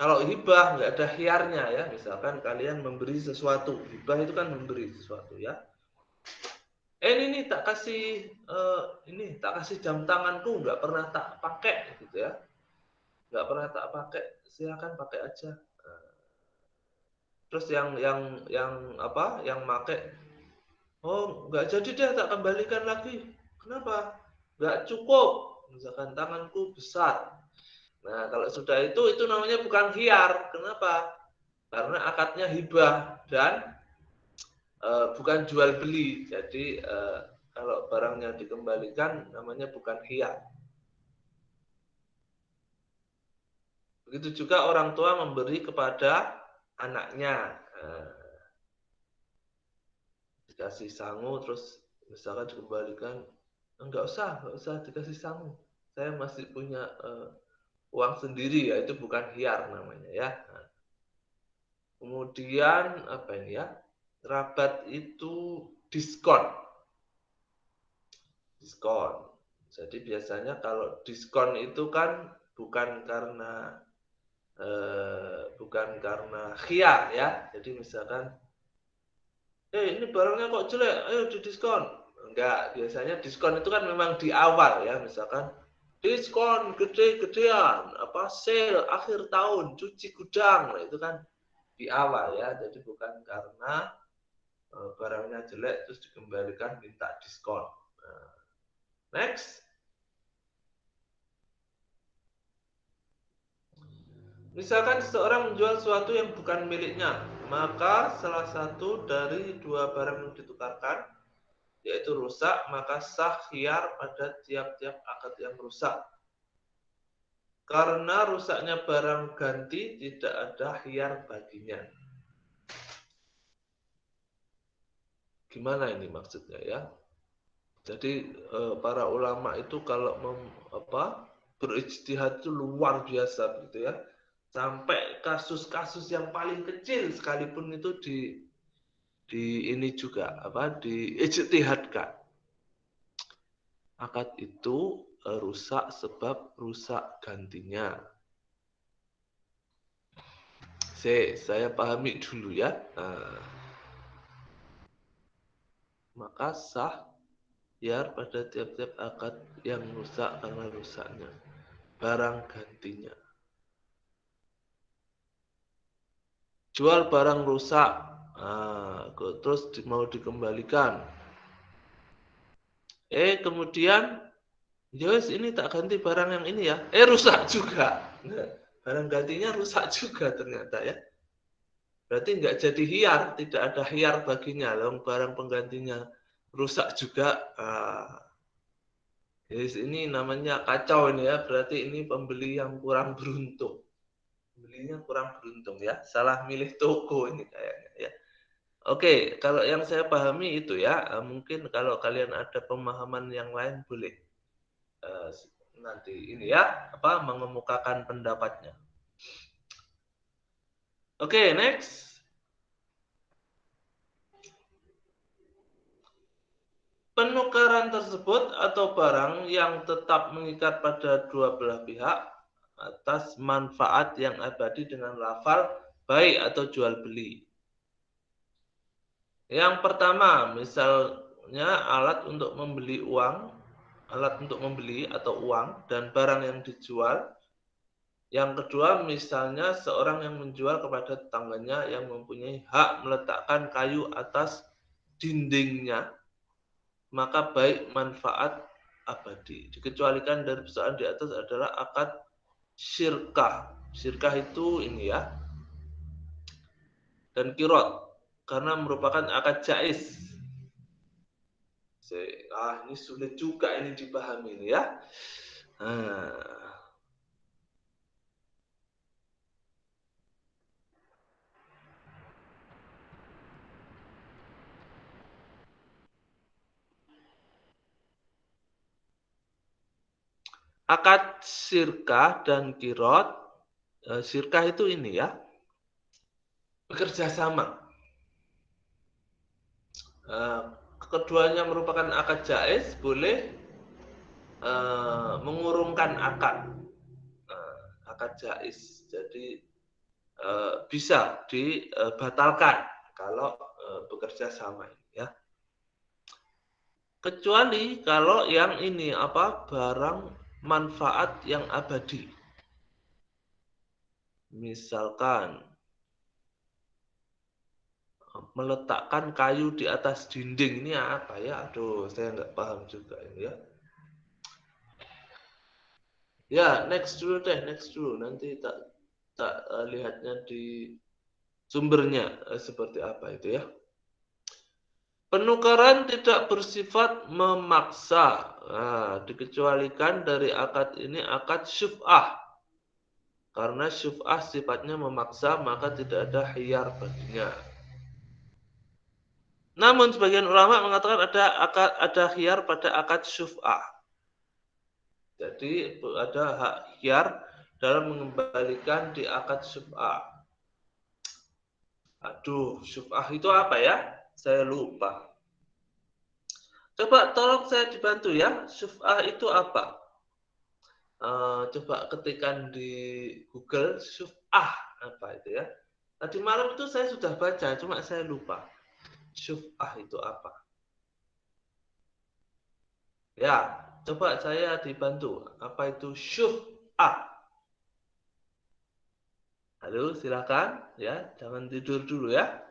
Kalau hibah nggak ada khiyarnya ya, misalkan kalian memberi sesuatu, hibah itu kan memberi sesuatu ya. Ini tak kasih tak kasih jam tanganku, nggak pernah tak pakai gitu ya, nggak pernah tak pakai, silakan pakai aja. terus yang apa, yang make, oh nggak jadi deh, tak kembalikan lagi. Kenapa? Nggak cukup, misalkan tanganku besar. Nah kalau sudah itu namanya bukan khiyar. Kenapa? Karena akadnya hibah dan bukan jual beli. Jadi kalau barangnya dikembalikan namanya bukan khiyar. Begitu juga orang tua memberi kepada anaknya. Dikasih sangu terus misalkan dikembalikan, enggak usah dikasih sangu. Saya masih punya uang sendiri, ya itu bukan khiyar namanya ya. Nah, kemudian apa ini ya? Rabat itu diskon. Diskon. Jadi biasanya kalau diskon itu kan bukan karena khiyar ya. Jadi misalkan, ini barangnya kok jelek, ayo di diskon. Enggak, biasanya diskon itu kan memang di awal ya, misalkan diskon gede-gedean, apa sale akhir tahun, cuci gudang. Nah, itu kan di awal ya. Jadi bukan karena barangnya jelek terus dikembalikan minta diskon. Nah, next. Misalkan seseorang menjual sesuatu yang bukan miliknya, maka salah satu dari dua barang yang ditukarkan, yaitu rusak, maka sah khiyar pada tiap-tiap akad yang rusak. Karena rusaknya barang ganti tidak ada khiyar baginya. Gimana ini maksudnya ya? Jadi para ulama itu kalau berijtihad itu luar biasa gitu ya. Sampai kasus-kasus yang paling kecil sekalipun itu ini juga diijtihadkan. Akad itu rusak sebab rusak gantinya. Saya pahami dulu ya. Maka sah khiyar pada tiap-tiap akad yang rusak karena rusaknya barang gantinya. Jual barang rusak, terus mau dikembalikan. Kemudian, Yos ini tak ganti barang yang ini ya. Rusak juga. Nah, barang gantinya rusak juga ternyata ya. Berarti nggak jadi khiyar, tidak ada khiyar baginya. Lalu barang penggantinya rusak juga. Ini namanya kacau ini ya. Berarti ini pembeli yang kurang beruntung. Pembelinya kurang beruntung ya. Salah milih toko ini kayaknya ya. Oke, kalau yang saya pahami itu ya. Mungkin kalau kalian ada pemahaman yang lain boleh nanti ini ya, mengemukakan pendapatnya. Oke, next. Penukaran tersebut atau barang yang tetap mengikat pada dua belah pihak atas manfaat yang abadi dengan lafal baik atau jual beli. Yang pertama, misalnya alat untuk membeli atau uang dan barang yang dijual. Yang kedua, misalnya seorang yang menjual kepada tetangganya yang mempunyai hak meletakkan kayu atas dindingnya, maka baik manfaat abadi. Dikecualikan dari persoalan di atas adalah akad syirkah. Syirkah itu ini ya, dan kirot, karena merupakan akad jais. Ini sulit juga ini dipahami ini ya. Akad syirkah dan kirot, syirkah itu ini ya, bekerja sama. Keduanya merupakan akad jais, boleh mengurungkan akad jais. Jadi bisa dibatalkan kalau bekerja sama ya. Kecuali kalau yang ini barang manfaat yang abadi. Misalkan meletakkan kayu di atas dinding. Ini apa ya? Aduh, saya nggak paham juga ini ya. Ya, next dulu deh, next dulu. Nanti tak lihatnya di sumbernya seperti apa itu ya. Penukaran tidak bersifat memaksa. Nah, dikecualikan dari akad ini akad syuf'ah. Karena syuf'ah sifatnya memaksa, maka tidak ada khiyar baginya. Namun sebagian ulama mengatakan ada khiyar pada akad syuf'ah. Jadi ada hak khiyar dalam mengembalikan di akad syuf'ah. Aduh, syuf'ah itu apa ya? Saya lupa. Coba tolong saya dibantu ya. Syuf'ah itu apa? Coba ketikkan di Google syuf'ah apa itu ya. Tadi malam itu saya sudah baca, cuma saya lupa. Syuf'ah itu apa? Ya, coba saya dibantu. Apa itu syuf'ah? Halo, silakan ya, jangan tidur dulu ya.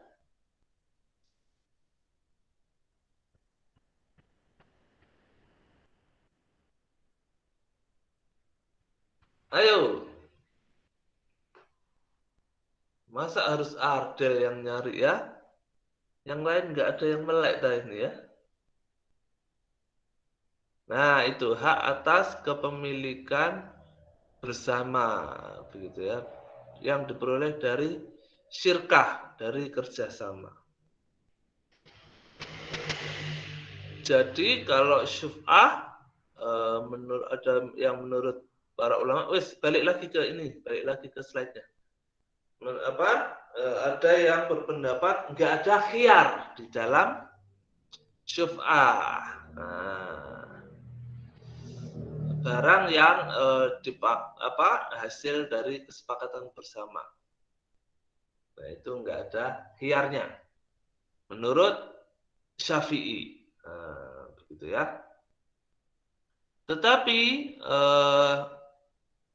Ayo, masa harus Ardel yang nyari ya? Yang lain nggak ada yang melek dah ini ya. Nah, itu hak atas kepemilikan bersama begitu ya. Yang diperoleh dari syirkah, dari kerjasama. Jadi kalau syuf'ah menurut ada yang menurut para ulama, balik lagi ke ini, balik lagi ke slide-nya. Ada yang berpendapat nggak ada khiyar di dalam syuf'ah. Nah, barang yang hasil dari kesepakatan bersama. Nah, itu nggak ada khiyarnya. Menurut Syafi'i. Nah, begitu ya. Tetapi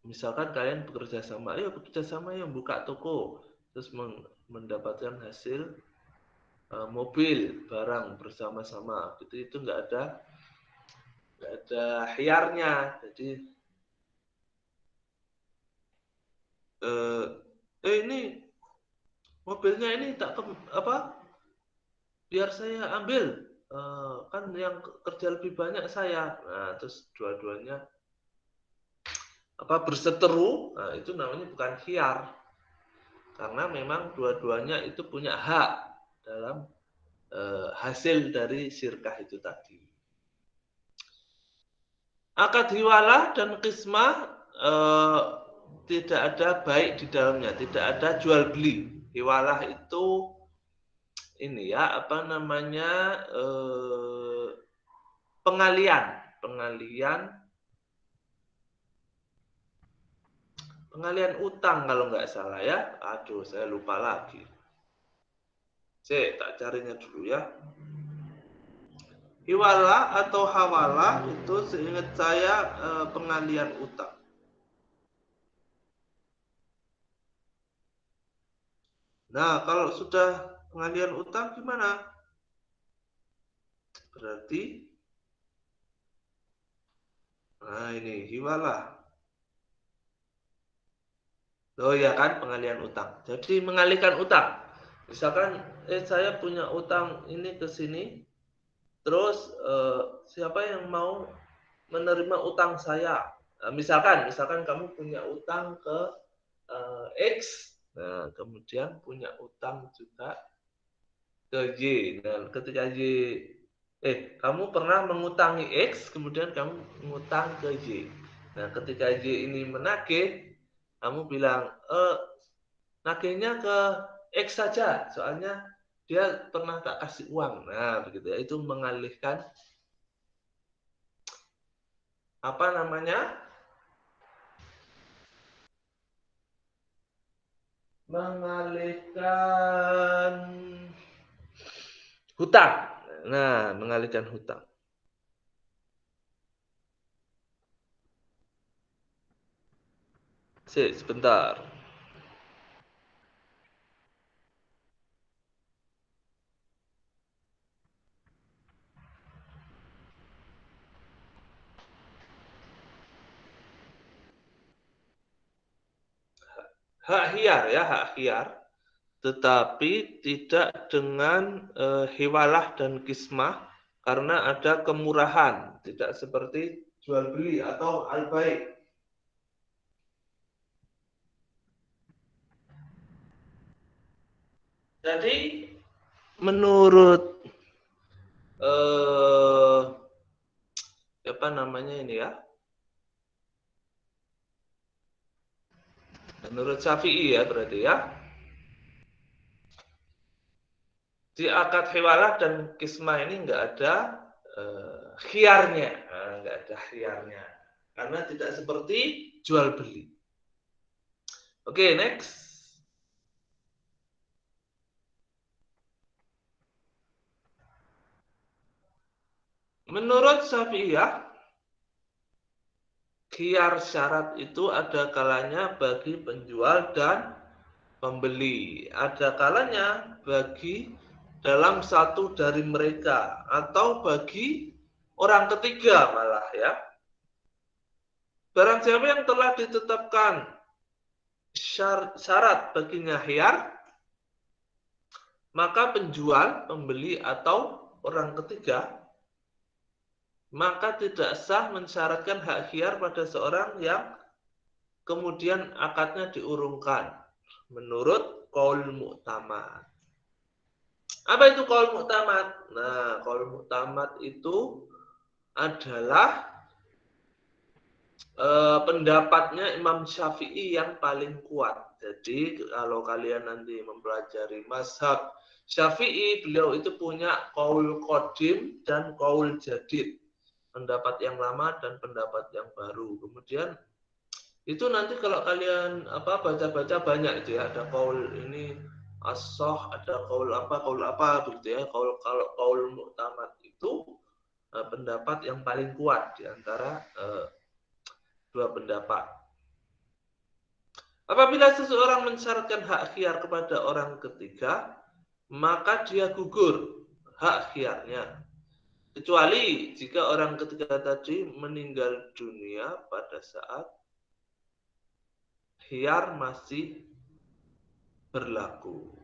misalkan kalian bekerja sama, ayo bekerja sama yang buka toko, terus mendapatkan hasil mobil barang bersama-sama, itu nggak ada khiyarnya. Jadi ini mobilnya ini tak biar saya ambil, kan yang kerja lebih banyak saya. Nah, terus dua-duanya berseteru, nah, itu namanya bukan khiyar, karena memang dua-duanya itu punya hak dalam hasil dari syirkah itu tadi. Akad hiwalah dan qismah tidak ada baik di dalamnya, tidak ada jual beli. Hiwalah itu ini ya, pengalian utang kalau nggak salah ya. Aduh, saya lupa lagi. Tak carinya dulu ya. Hiwalah atau hawalah itu seingat saya pengalian utang. Nah, kalau sudah pengalian utang gimana? Berarti, nah ini hiwalah. Oh ya kan, pengalian utang. Jadi mengalihkan utang. Misalkan saya punya utang ini ke sini, terus siapa yang mau menerima utang saya? Misalkan kamu punya utang ke X, nah kemudian punya utang juga ke Y. Nah, ketika kamu pernah mengutangi X, kemudian kamu mengutang ke Y. Nah, ketika Y ini menagih, kamu bilang, nagihnya ke X saja, soalnya dia pernah tak kasih uang. Nah, begitu ya. Itu mengalihkan mengalihkan hutang. Nah, mengalihkan hutang. Sebentar. hak hiar ya, hak hiar, tetapi tidak dengan hiwalah dan kismah karena ada kemurahan, tidak seperti jual beli atau al-bai'. Jadi menurut apa namanya ini ya? Menurut Syafi'i ya berarti ya. Di akad hiwalah dan kismah ini nggak ada khiarnya, nggak ada khiarnya, karena tidak seperti jual beli. Oke, next. Menurut Syafi'iyah, khiyar syarat itu ada kalanya bagi penjual dan pembeli. Ada kalanya bagi dalam satu dari mereka atau bagi orang ketiga malah ya. Barang siapa yang telah ditetapkan syarat baginya khiyar, maka penjual, pembeli atau orang ketiga maka tidak sah mensyaratkan hak khiyar pada seorang yang kemudian akadnya diurungkan menurut qaul mu'tamad. Apa itu qaul mu'tamad? Nah, qaul mu'tamad itu adalah pendapatnya Imam Syafi'i yang paling kuat. Jadi kalau kalian nanti mempelajari mazhab Syafi'i, beliau itu punya qaul qadim dan qaul jadid. Pendapat yang lama dan pendapat yang baru. Kemudian itu nanti kalau kalian baca-baca banyak itu ya, ada qaul ini as-sah, ada qaul apa begitu ya. Kalau qaul mu'tamad itu pendapat yang paling kuat di antara dua pendapat. Apabila seseorang mensyaratkan hak khiyar kepada orang ketiga, maka dia gugur hak khiyarnya. Kecuali jika orang ketiga tadi meninggal dunia pada saat khiyar masih berlaku.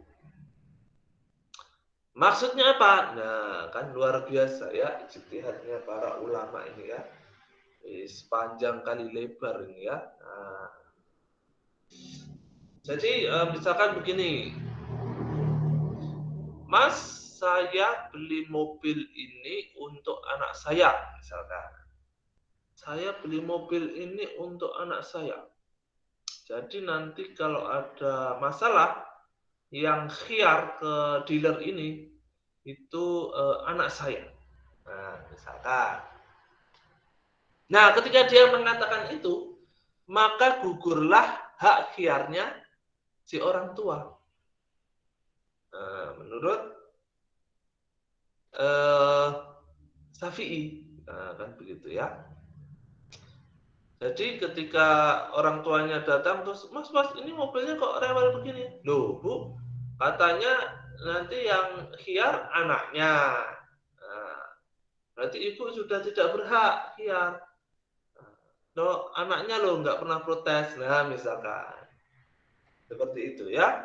Maksudnya apa? Nah, kan luar biasa ya ijtihadnya para ulama ini ya. Sepanjang kali lebar ini ya. Nah, jadi misalkan begini, Mas, saya beli mobil ini untuk anak saya, misalkan. Saya beli mobil ini untuk anak saya. Jadi nanti kalau ada masalah yang khiyar ke dealer ini itu anak saya. Nah, misalkan. Nah, ketika dia mengatakan itu, maka gugurlah hak khiyarnya si orang tua. Nah, menurut Syafi'i, nah, kan begitu ya. Jadi ketika orang tuanya datang terus, mas ini mobilnya kok rewel begini? Loh bu, katanya nanti yang khiyar anaknya. Nah, berarti ibu sudah tidak berhak khiyar. Loh, anaknya loh nggak pernah protes. Nah misalkan seperti itu ya.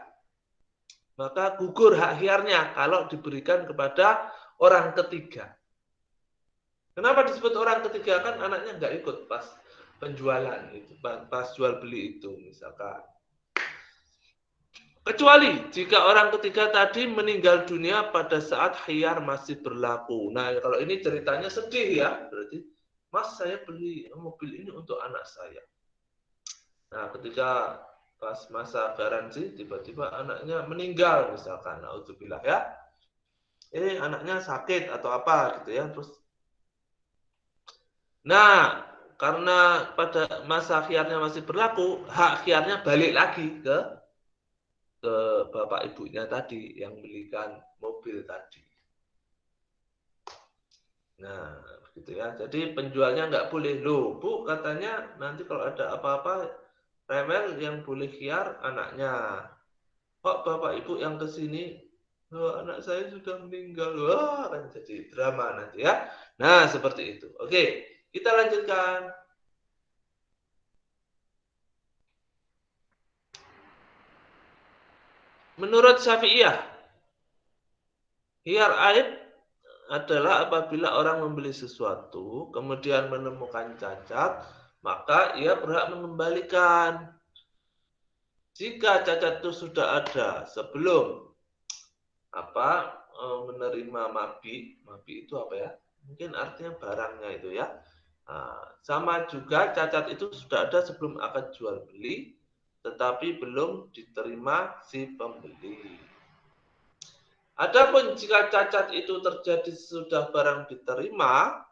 Maka gugur hak khiyarnya kalau diberikan kepada orang ketiga. Kenapa disebut orang ketiga? Kan anaknya nggak ikut pas penjualan itu, pas jual beli itu misalkan. Kecuali jika orang ketiga tadi meninggal dunia pada saat khiyar masih berlaku. Nah, kalau ini ceritanya sedih ya, berarti Mas saya beli mobil ini untuk anak saya. Nah, ketika pas masa garansi tiba-tiba anaknya meninggal misalkan, naudzubillah ya. Anaknya sakit atau apa gitu ya, terus nah, karena pada masa khiyarnya masih berlaku, hak khiyarnya balik lagi ke bapak ibunya tadi yang belikan mobil tadi. Nah, gitu ya. Jadi penjualnya nggak boleh, loh bu katanya nanti kalau ada apa-apa rewel yang boleh khiyar anaknya. Kok bapak ibu yang kesini, oh, anak saya sudah meninggal, wah kan jadi drama nanti ya. Nah seperti itu. Oke, kita lanjutkan. Menurut Syafi'iyah, khiyar aib adalah apabila orang membeli sesuatu, kemudian menemukan cacat, maka ia berhak mengembalikan. Jika cacat itu sudah ada sebelum menerima mabi itu apa ya? Mungkin artinya barangnya itu ya. Sama juga cacat itu sudah ada sebelum akad jual beli, tetapi belum diterima si pembeli. Adapun jika cacat itu terjadi sudah barang diterima,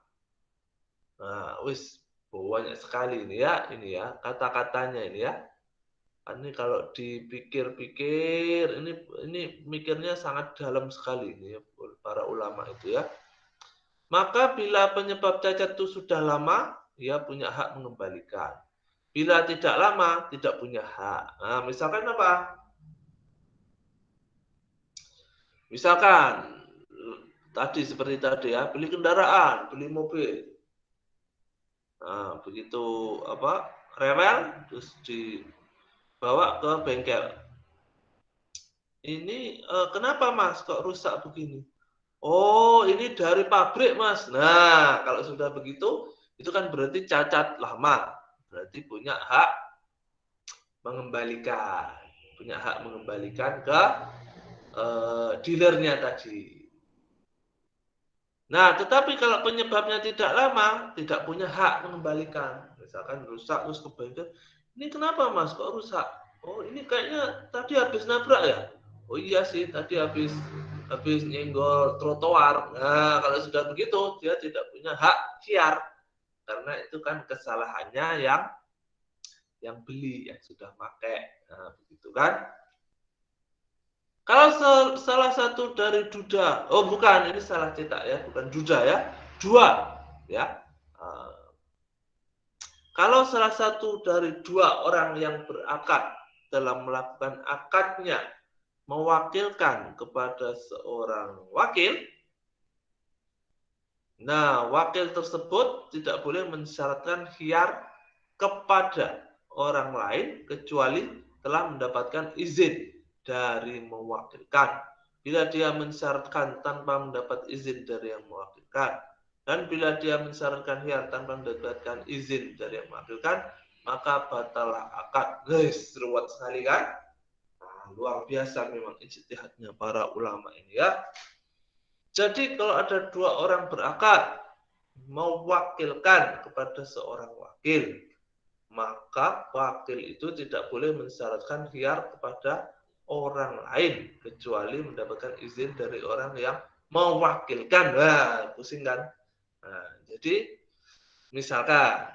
wis banyak sekali ini ya kata-katanya ini ya. Ini kalau dipikir-pikir, ini mikirnya sangat dalam sekali ini ya, para ulama itu ya. Maka bila penyebab cacat itu sudah lama, ia punya hak mengembalikan. Bila tidak lama, tidak punya hak. Nah, misalkan apa? Misalkan tadi seperti tadi ya, beli kendaraan, beli mobil. Nah, begitu rewel terus dibawa ke bengkel. Ini kenapa Mas kok rusak begini? Oh, ini dari pabrik Mas. Nah, kalau sudah begitu, itu kan berarti cacat lama. Berarti punya hak mengembalikan. Punya hak mengembalikan ke dealernya tadi. Nah, tetapi kalau penyebabnya tidak lama, tidak punya hak mengembalikan. Misalkan rusak terus ke bengkel, ini kenapa Mas kok rusak? Oh, ini kayaknya tadi habis nabrak ya? Oh iya sih, tadi habis nyenggol trotoar. Nah, kalau sudah begitu, dia tidak punya hak khiar karena itu kan kesalahannya yang beli, yang sudah pakai. Nah, begitu kan? Kalau salah satu dari duda, oh bukan, ini salah cetak ya, bukan duda ya, dua ya. Kalau salah satu dari dua orang yang berakad dalam melakukan akadnya mewakilkan kepada seorang wakil, nah wakil tersebut tidak boleh mensyaratkan khiyar kepada orang lain kecuali telah mendapatkan izin dari mewakilkan. Bila dia mensyaratkan tanpa mendapat izin dari yang mewakilkan, dan bila dia mensyaratkan khiyar tanpa mendapatkan izin dari yang mewakilkan, maka batalah akad. Guys, ruwet sekali kan? Nah, luar biasa memang ijtihadnya para ulama ini ya. Jadi kalau ada dua orang berakad mewakilkan kepada seorang wakil, maka wakil itu tidak boleh mensyaratkan khiyar kepada orang lain kecuali mendapatkan izin dari orang yang mewakilkan. Wah, pusing kan? Nah, jadi misalkan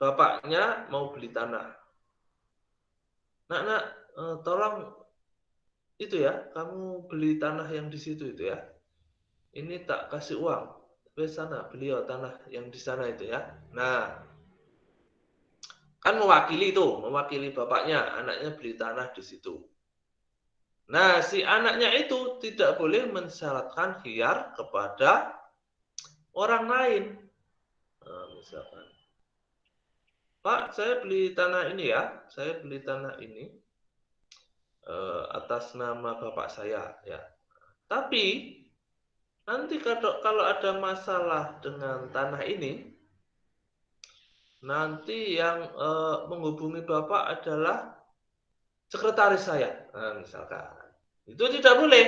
bapaknya mau beli tanah. Nak, tolong itu ya, kamu beli tanah yang di situ itu ya. Ini tak kasih uang. Ke sana, beliau tanah yang di sana itu ya. Nah, kan mewakili bapaknya, anaknya beli tanah di situ. Nah, si anaknya itu tidak boleh mensyaratkan khiyar kepada orang lain. Nah, misalkan, Pak, saya beli tanah ini ya, saya beli tanah ini atas nama bapak saya ya. Tapi nanti kalau ada masalah dengan tanah ini, nanti yang menghubungi bapak adalah sekretaris saya, nah, misalkan. Itu tidak boleh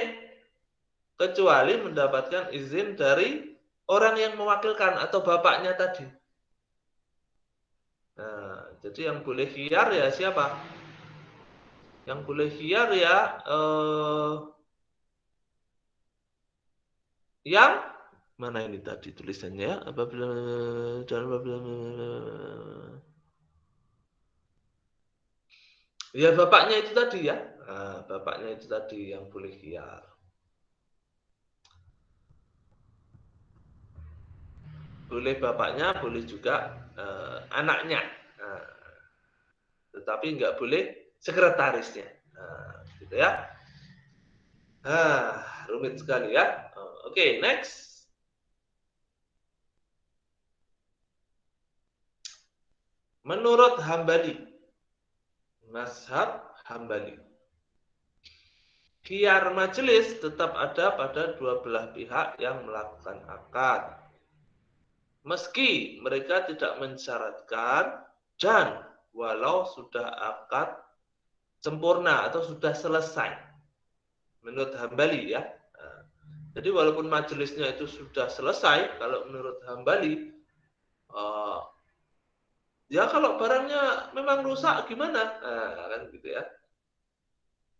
kecuali mendapatkan izin dari orang yang mewakilkan atau bapaknya tadi. Nah, jadi yang boleh khiyar ya siapa? Yang boleh khiyar ya yang mana ini tadi tulisannya ya? Apabila ya bapaknya itu tadi ya. Nah, bapaknya itu tadi yang boleh khiyar. Boleh bapaknya, boleh juga anaknya. Nah, tetapi nggak boleh sekretarisnya. Nah, gitu ya. Rumit sekali ya. Oke, next. Menurut Hambali, mazhab Hambali. Khiyar majelis tetap ada pada dua belah pihak yang melakukan akad. Meski mereka tidak mensyaratkan dan walau sudah akad sempurna atau sudah selesai. Menurut Hambali ya. Jadi walaupun majelisnya itu sudah selesai, kalau menurut Hambali, ya kalau barangnya memang rusak gimana? Kan gitu ya.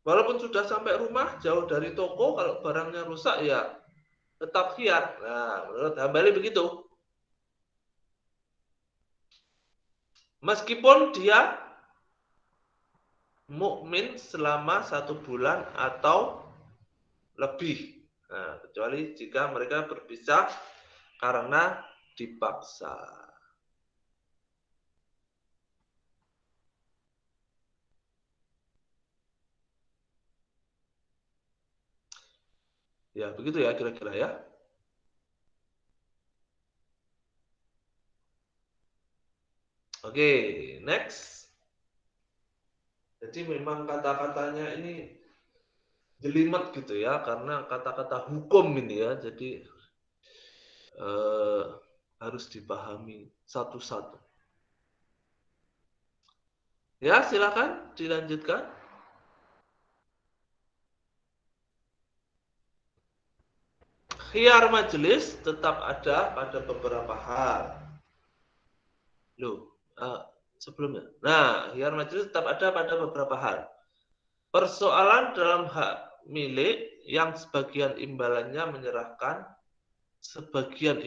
Walaupun sudah sampai rumah, jauh dari toko, kalau barangnya rusak ya tetap khiyar. Nah, menurut Hambali begitu. Meskipun dia mukmin selama 1 bulan atau lebih. Nah, kecuali jika mereka berpisah karena dipaksa. Ya, begitu ya kira-kira ya. Oke, next. Jadi memang kata-katanya ini jelimet gitu ya, karena kata-kata hukum ini ya, jadi harus dipahami satu-satu. Ya, silakan dilanjutkan. Khiyar majelis tetap ada pada beberapa hal. Loh, sebelumnya. Nah, khiyar majelis tetap ada pada beberapa hal. Persoalan dalam hak milik yang sebagian imbalannya menyerahkan sebagian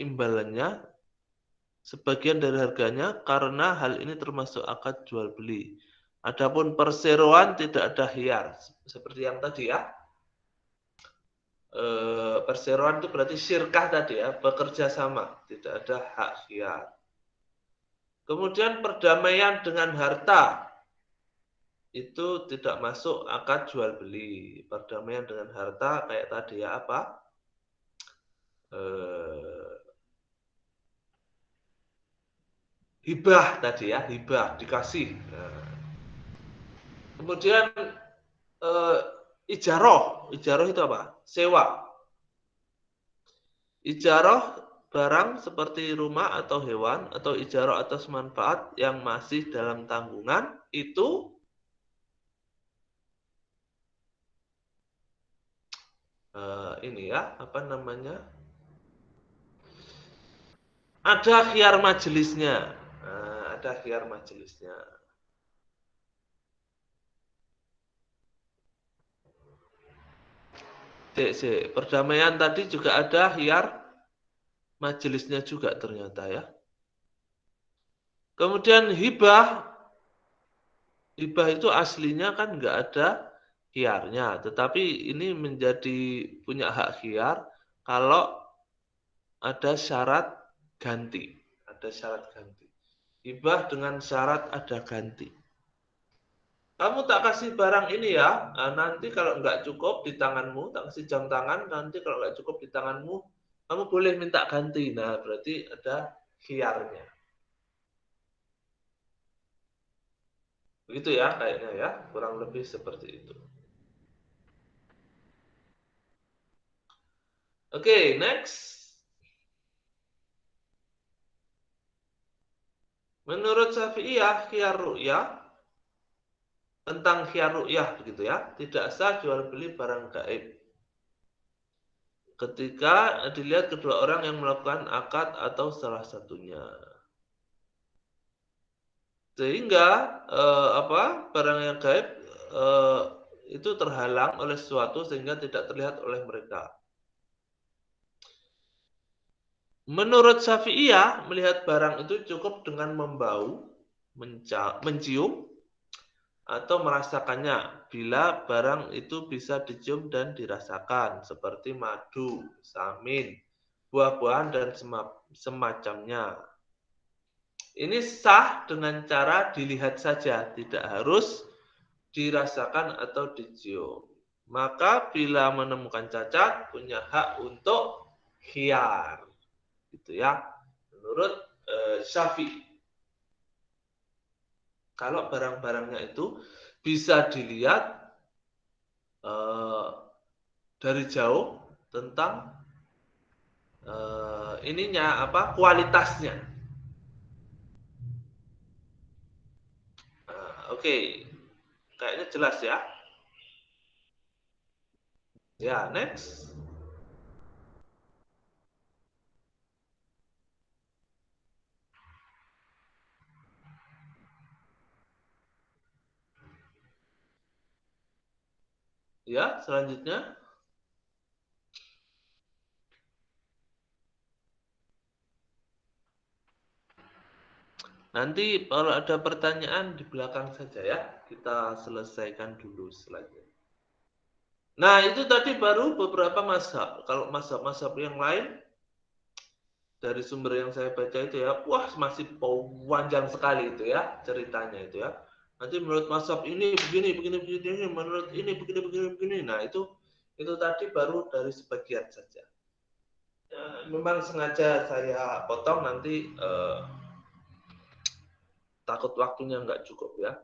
dari harganya karena hal ini termasuk akad jual beli. Adapun perseroan tidak ada khiyar. Seperti yang tadi ya. Perseroan itu berarti syirkah tadi ya, bekerja sama, tidak ada hak khiyar. Kemudian perdamaian dengan harta itu tidak masuk akad jual beli. Perdamaian dengan harta kayak tadi ya apa? Hibah tadi ya, hibah dikasih. Nah. Kemudian ijaroh itu apa? Sewa. Ijaroh barang seperti rumah atau hewan atau ijaroh atas manfaat yang masih dalam tanggungan itu ini ya, apa namanya? Ada khiyar majelisnya. Ada khiyar majelisnya. Perdamaian tadi juga ada khiyar majelisnya juga ternyata ya. Kemudian hibah itu aslinya kan nggak ada khiyarnya, tetapi ini menjadi punya hak khiyar kalau ada syarat ganti. Ada syarat ganti. Hibah dengan syarat ada ganti. Kamu tak kasih barang ini ya, nanti kalau nggak cukup di tanganmu, tak kasih jam tangan, nanti kalau nggak cukup di tanganmu, kamu boleh minta ganti. Nah, berarti ada khiyarnya. Begitu ya kayaknya ya, kurang lebih seperti itu. Oke, next. Menurut Syafi'iyah, khiyar ru'yah tentang khiyar ru'yah begitu ya, tidak sah jual beli barang gaib. Ketika dilihat kedua orang yang melakukan akad atau salah satunya. Sehingga barang yang gaib itu terhalang oleh sesuatu sehingga tidak terlihat oleh mereka. Menurut Syafi'iyah, melihat barang itu cukup dengan membau, mencium, atau merasakannya bila barang itu bisa dicium dan dirasakan seperti madu, samin, buah-buahan dan semacamnya. Ini sah dengan cara dilihat saja, tidak harus dirasakan atau dicium. Maka bila menemukan cacat punya hak untuk khiyar. Gitu ya. Menurut Syafi'i. Kalau barang-barangnya itu bisa dilihat dari jauh tentang ininya apa kualitasnya. Oke, kayaknya jelas ya. Ya, next. Ya, selanjutnya. Nanti kalau ada pertanyaan di belakang saja ya. Kita selesaikan dulu selanjutnya. Nah, itu tadi baru beberapa mazhab. Kalau mazhab-mazhab yang lain, dari sumber yang saya baca itu ya, wah masih panjang sekali itu ya ceritanya itu ya. Nanti menurut mazhab ini begini, menurut ini begini. Nah, itu tadi baru dari sebagian saja. Memang sengaja saya potong nanti takut waktunya nggak cukup ya.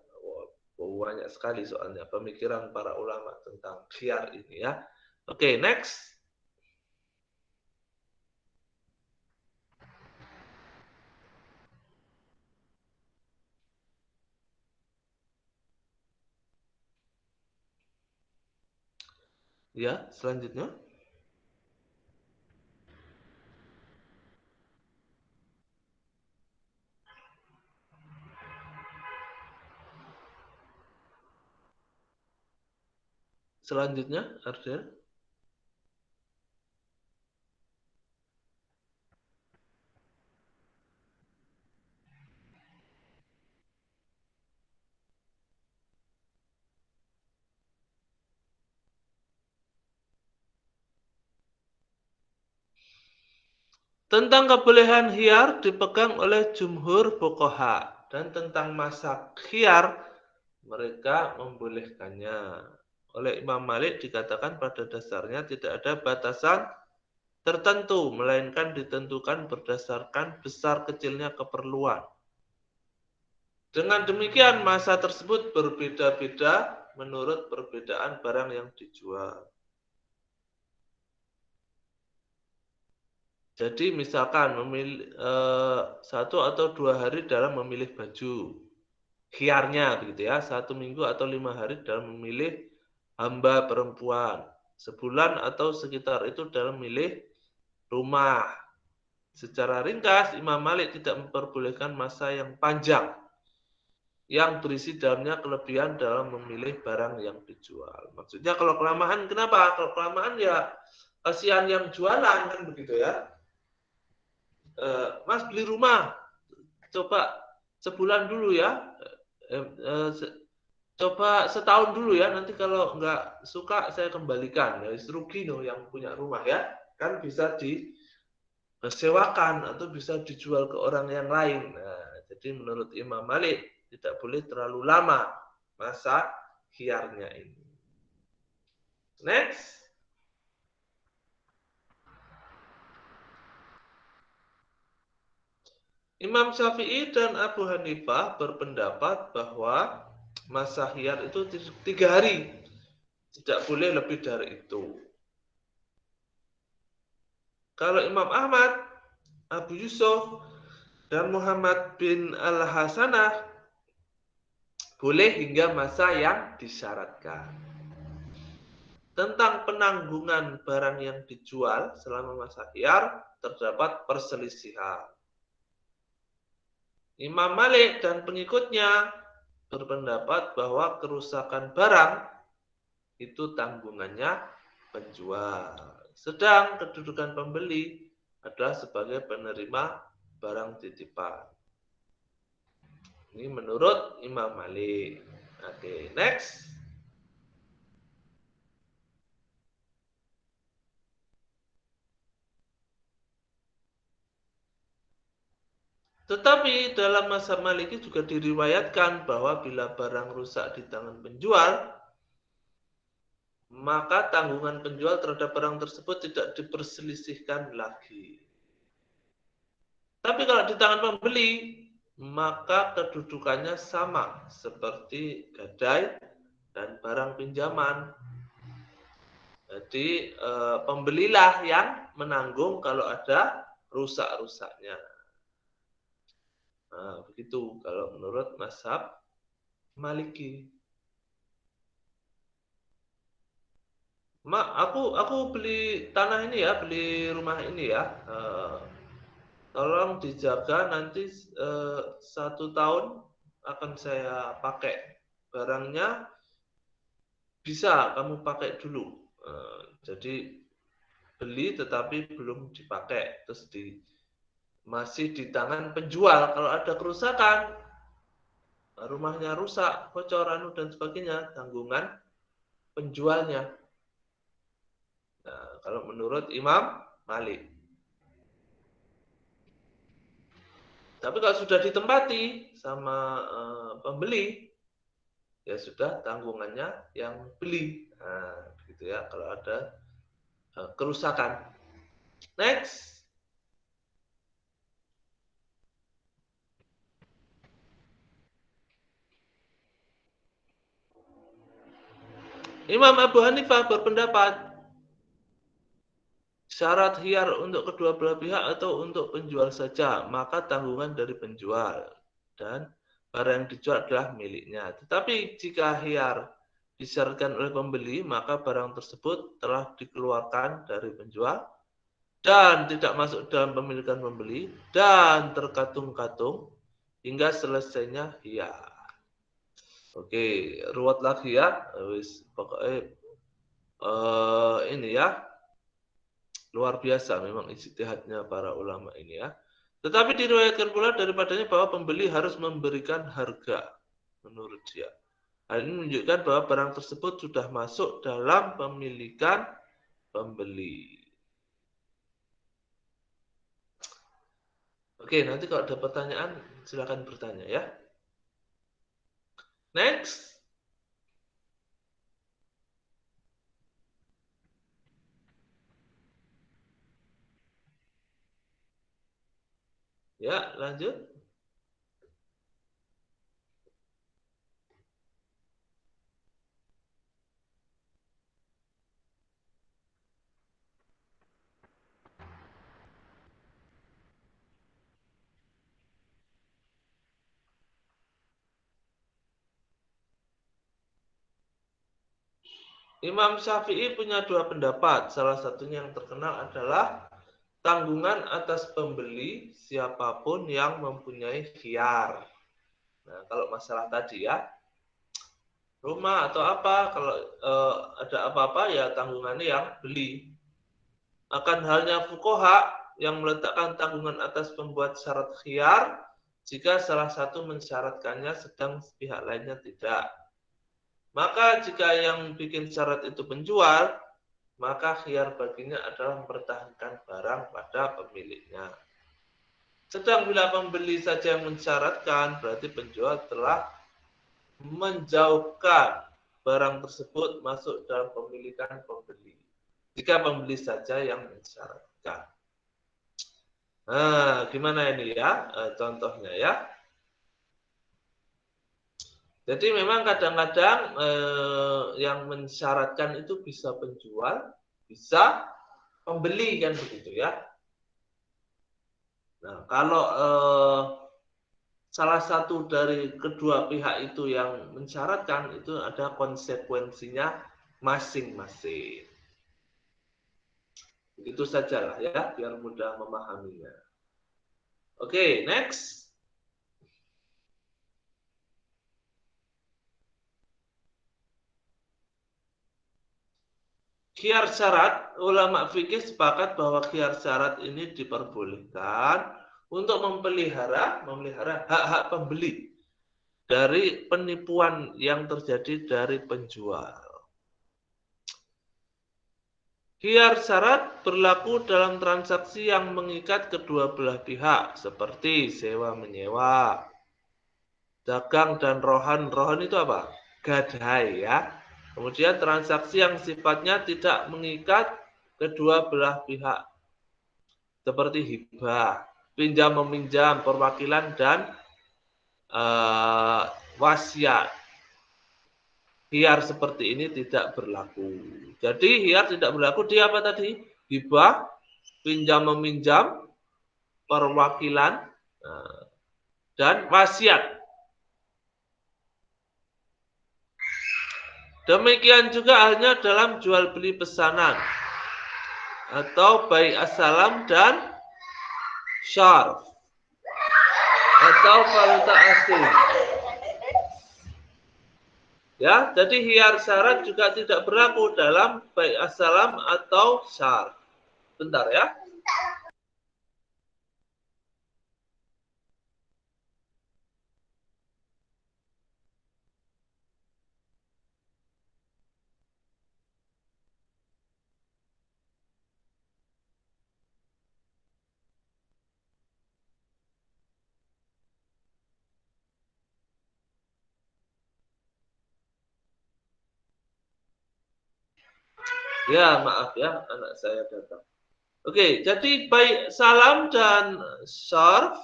Banyak sekali soalnya pemikiran para ulama tentang khiyar ini ya. Oke, next. Ya, selanjutnya. Selanjutnya, Arden. Tentang kebolehan khiyar dipegang oleh jumhur fuqaha dan tentang masa khiyar mereka membolehkannya. Oleh Imam Malik dikatakan pada dasarnya tidak ada batasan tertentu melainkan ditentukan berdasarkan besar kecilnya keperluan. Dengan demikian masa tersebut berbeda-beda menurut perbedaan barang yang dijual. Jadi misalkan memilih 1 atau 2 hari dalam memilih baju, khiyarnya begitu ya, 1 minggu atau 5 hari dalam memilih hamba perempuan, sebulan atau sekitar itu dalam memilih rumah. Secara ringkas, Imam Malik tidak memperbolehkan masa yang panjang yang berisi dalamnya kelebihan dalam memilih barang yang dijual. Maksudnya kalau kelamaan, kenapa? Kalau kelamaan ya kasihan yang jualan kan begitu ya. Mas beli rumah, coba sebulan dulu ya, coba setahun dulu ya, nanti kalau nggak suka saya kembalikan. Ya, rugi no yang punya rumah ya, kan bisa disewakan atau bisa dijual ke orang yang lain. Nah, jadi menurut Imam Malik tidak boleh terlalu lama masa khiyarnya ini. Next. Imam Syafi'i dan Abu Hanifah berpendapat bahwa masa khiyar itu 3 hari. Tidak boleh lebih dari itu. Kalau Imam Ahmad, Abu Yusuf, dan Muhammad bin Al-Hasanah boleh hingga masa yang disyaratkan. Tentang penanggungan barang yang dijual selama masa khiyar terdapat perselisihan. Imam Malik dan pengikutnya berpendapat bahwa kerusakan barang itu tanggungannya penjual. Sedang kedudukan pembeli adalah sebagai penerima barang titipan. Ini menurut Imam Malik. Oke, next. Tetapi dalam masa Maliki juga diriwayatkan bahwa bila barang rusak di tangan penjual, maka tanggungan penjual terhadap barang tersebut tidak diperselisihkan lagi. Tapi kalau di tangan pembeli, maka kedudukannya sama seperti gadai dan barang pinjaman. Jadi pembelilah yang menanggung kalau ada rusak-rusaknya. Nah, begitu kalau menurut mazhab Maliki. Aku beli tanah ini ya, beli rumah ini ya. Tolong dijaga nanti 1 tahun akan saya pakai barangnya, bisa kamu pakai dulu. Jadi beli tetapi belum dipakai, terus masih di tangan penjual. Kalau ada kerusakan, rumahnya rusak, bocor, dan sebagainya, tanggungan penjualnya. Nah, kalau menurut Imam Malik. Tapi kalau sudah ditempati sama pembeli, ya sudah tanggungannya yang beli. Nah, gitu ya kalau ada kerusakan. Next. Imam Abu Hanifah berpendapat syarat khiyar untuk kedua belah pihak atau untuk penjual saja, maka tanggungan dari penjual dan barang yang dijual adalah miliknya. Tetapi jika khiyar disyaratkan oleh pembeli, maka barang tersebut telah dikeluarkan dari penjual dan tidak masuk dalam pemilikan pembeli dan terkatung-katung hingga selesainya khiyar. Oke, ruwet lagi ya. Pokoknya ini ya, luar biasa memang ijtihadnya para ulama ini ya. Tetapi diriwayatkan pula daripadanya bahwa pembeli harus memberikan harga menurut dia. Hal ini menunjukkan bahwa barang tersebut sudah masuk dalam pemilikan pembeli. Oke, nanti kalau ada pertanyaan silakan bertanya ya. Next. Ya, lanjut. Imam Syafi'i punya dua pendapat. Salah satunya yang terkenal adalah tanggungan atas pembeli siapapun yang mempunyai khiyar. Nah, kalau masalah tadi ya, rumah atau apa, kalau ada apa-apa ya tanggungannya yang beli. Akan halnya fuqaha yang meletakkan tanggungan atas pembuat syarat khiyar jika salah satu mensyaratkannya sedang pihak lainnya tidak. Maka jika yang bikin syarat itu penjual, maka khiyar baginya adalah mempertahankan barang pada pemiliknya. Sedang bila pembeli saja yang mensyaratkan, berarti penjual telah menjauhkan barang tersebut masuk dalam pemilikan pembeli. Jika pembeli saja yang mensyaratkan. Nah, gimana ini ya contohnya ya? Jadi memang kadang-kadang yang mensyaratkan itu bisa penjual, bisa pembeli kan begitu ya. Nah, kalau salah satu dari kedua pihak itu yang mensyaratkan, itu ada konsekuensinya masing-masing. Begitu sajalah ya, biar mudah memahaminya. Oke, next. Khiyar syarat, ulama fikih sepakat bahwa khiyar syarat ini diperbolehkan untuk memelihara hak-hak pembeli dari penipuan yang terjadi dari penjual. Khiyar syarat berlaku dalam transaksi yang mengikat kedua belah pihak, seperti sewa-menyewa, dagang dan rohan. Rohan itu apa? Gadai ya. Kemudian transaksi yang sifatnya tidak mengikat kedua belah pihak, seperti hibah, pinjam meminjam, perwakilan dan wasiat. Khiyar seperti ini tidak berlaku. Jadi khiyar tidak berlaku di apa tadi? Hibah, pinjam meminjam, perwakilan, dan wasiat. Demikian juga halnya dalam jual beli pesanan atau bai as-salam dan syarf atau valuta asing. Ya, jadi khiyar syarat juga tidak berlaku dalam bai as-salam atau syarf. Bentar ya. Ya, maaf ya, anak saya datang. Oke, jadi bai salam dan syarf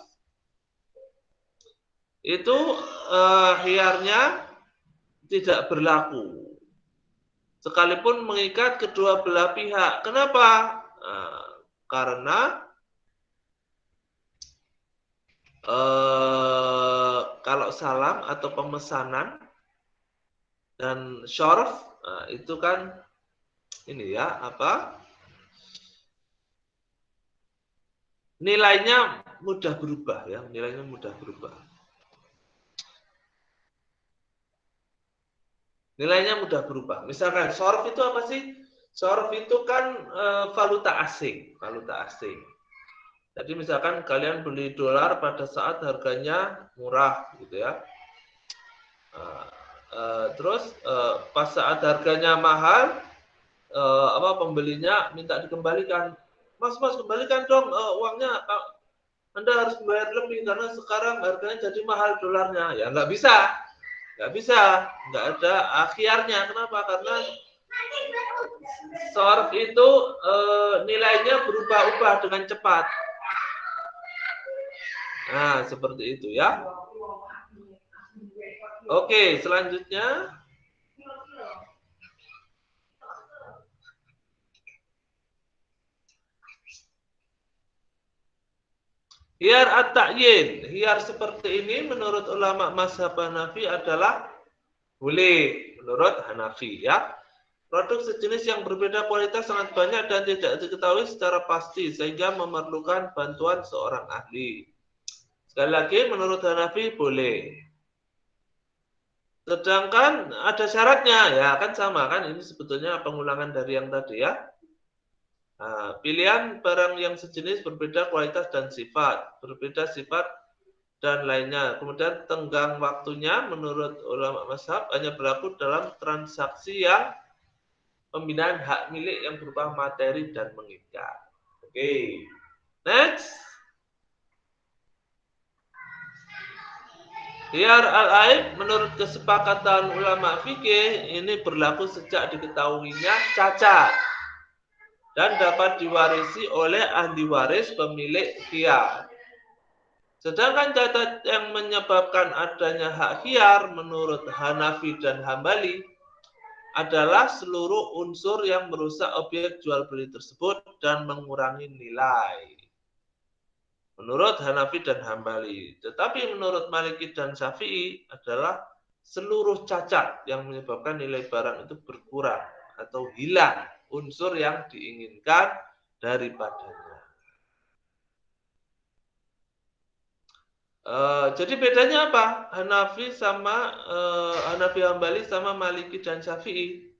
itu khiyarnya tidak berlaku. Sekalipun mengikat kedua belah pihak. Kenapa? Karena kalau salam atau pemesanan dan syarf itu kan ini ya apa? Nilainya mudah berubah ya, nilainya mudah berubah. Nilainya mudah berubah. Misalkan syarf itu apa sih? Syarf itu kan valuta asing, valuta asing. Jadi misalkan kalian beli dolar pada saat harganya murah gitu ya. Terus pas saat harganya mahal, pembelinya minta dikembalikan. Mas, kembalikan dong uangnya. Anda harus membayar lebih karena sekarang harganya jadi mahal dolarnya. Ya nggak bisa, nggak ada akhirnya. Kenapa? Karena SORF itu nilainya berubah-ubah dengan cepat. Nah, seperti itu ya. Oke, selanjutnya. Hiyar at-ta'yin. Hiyar seperti ini menurut ulama mazhab Hanafi adalah boleh menurut Hanafi ya. Produk sejenis yang berbeda kualitas sangat banyak dan tidak diketahui secara pasti sehingga memerlukan bantuan seorang ahli. Sekali lagi menurut Hanafi boleh. Sedangkan ada syaratnya ya kan sama kan ini sebetulnya pengulangan dari yang tadi ya. Nah, pilihan barang yang sejenis berbeda kualitas dan sifat, berbeda sifat dan lainnya. Kemudian tenggang waktunya menurut ulama mazhab hanya berlaku dalam transaksi yang pembinaan hak milik yang berupa materi dan mengikat. Oke. Next. Khiyar al-aib menurut kesepakatan ulama fikih ini berlaku sejak diketahuinya cacat dan dapat diwarisi oleh ahli waris pemilik khiyar. Sedangkan cacat yang menyebabkan adanya hak khiyar menurut Hanafi dan Hambali adalah seluruh unsur yang merusak objek jual beli tersebut dan mengurangi nilai. Menurut Hanafi dan Hambali. Tetapi menurut Maliki dan Syafi'i adalah seluruh cacat yang menyebabkan nilai barang itu berkurang atau hilang unsur yang diinginkan daripadanya. Jadi bedanya apa? Hanafi Hambali sama Maliki dan Syafi'i.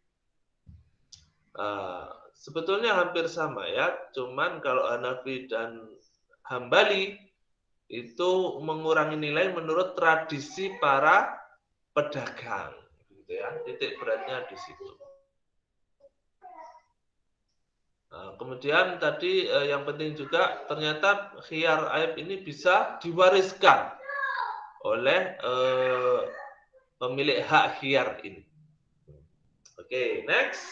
Sebetulnya hampir sama ya, cuman kalau Hanafi dan Hambali itu mengurangi nilai menurut tradisi para pedagang, gitu ya. Titik beratnya di situ. Kemudian tadi yang penting juga ternyata khiyar aib ini bisa diwariskan oleh pemilik hak khiyar ini. Oke, next.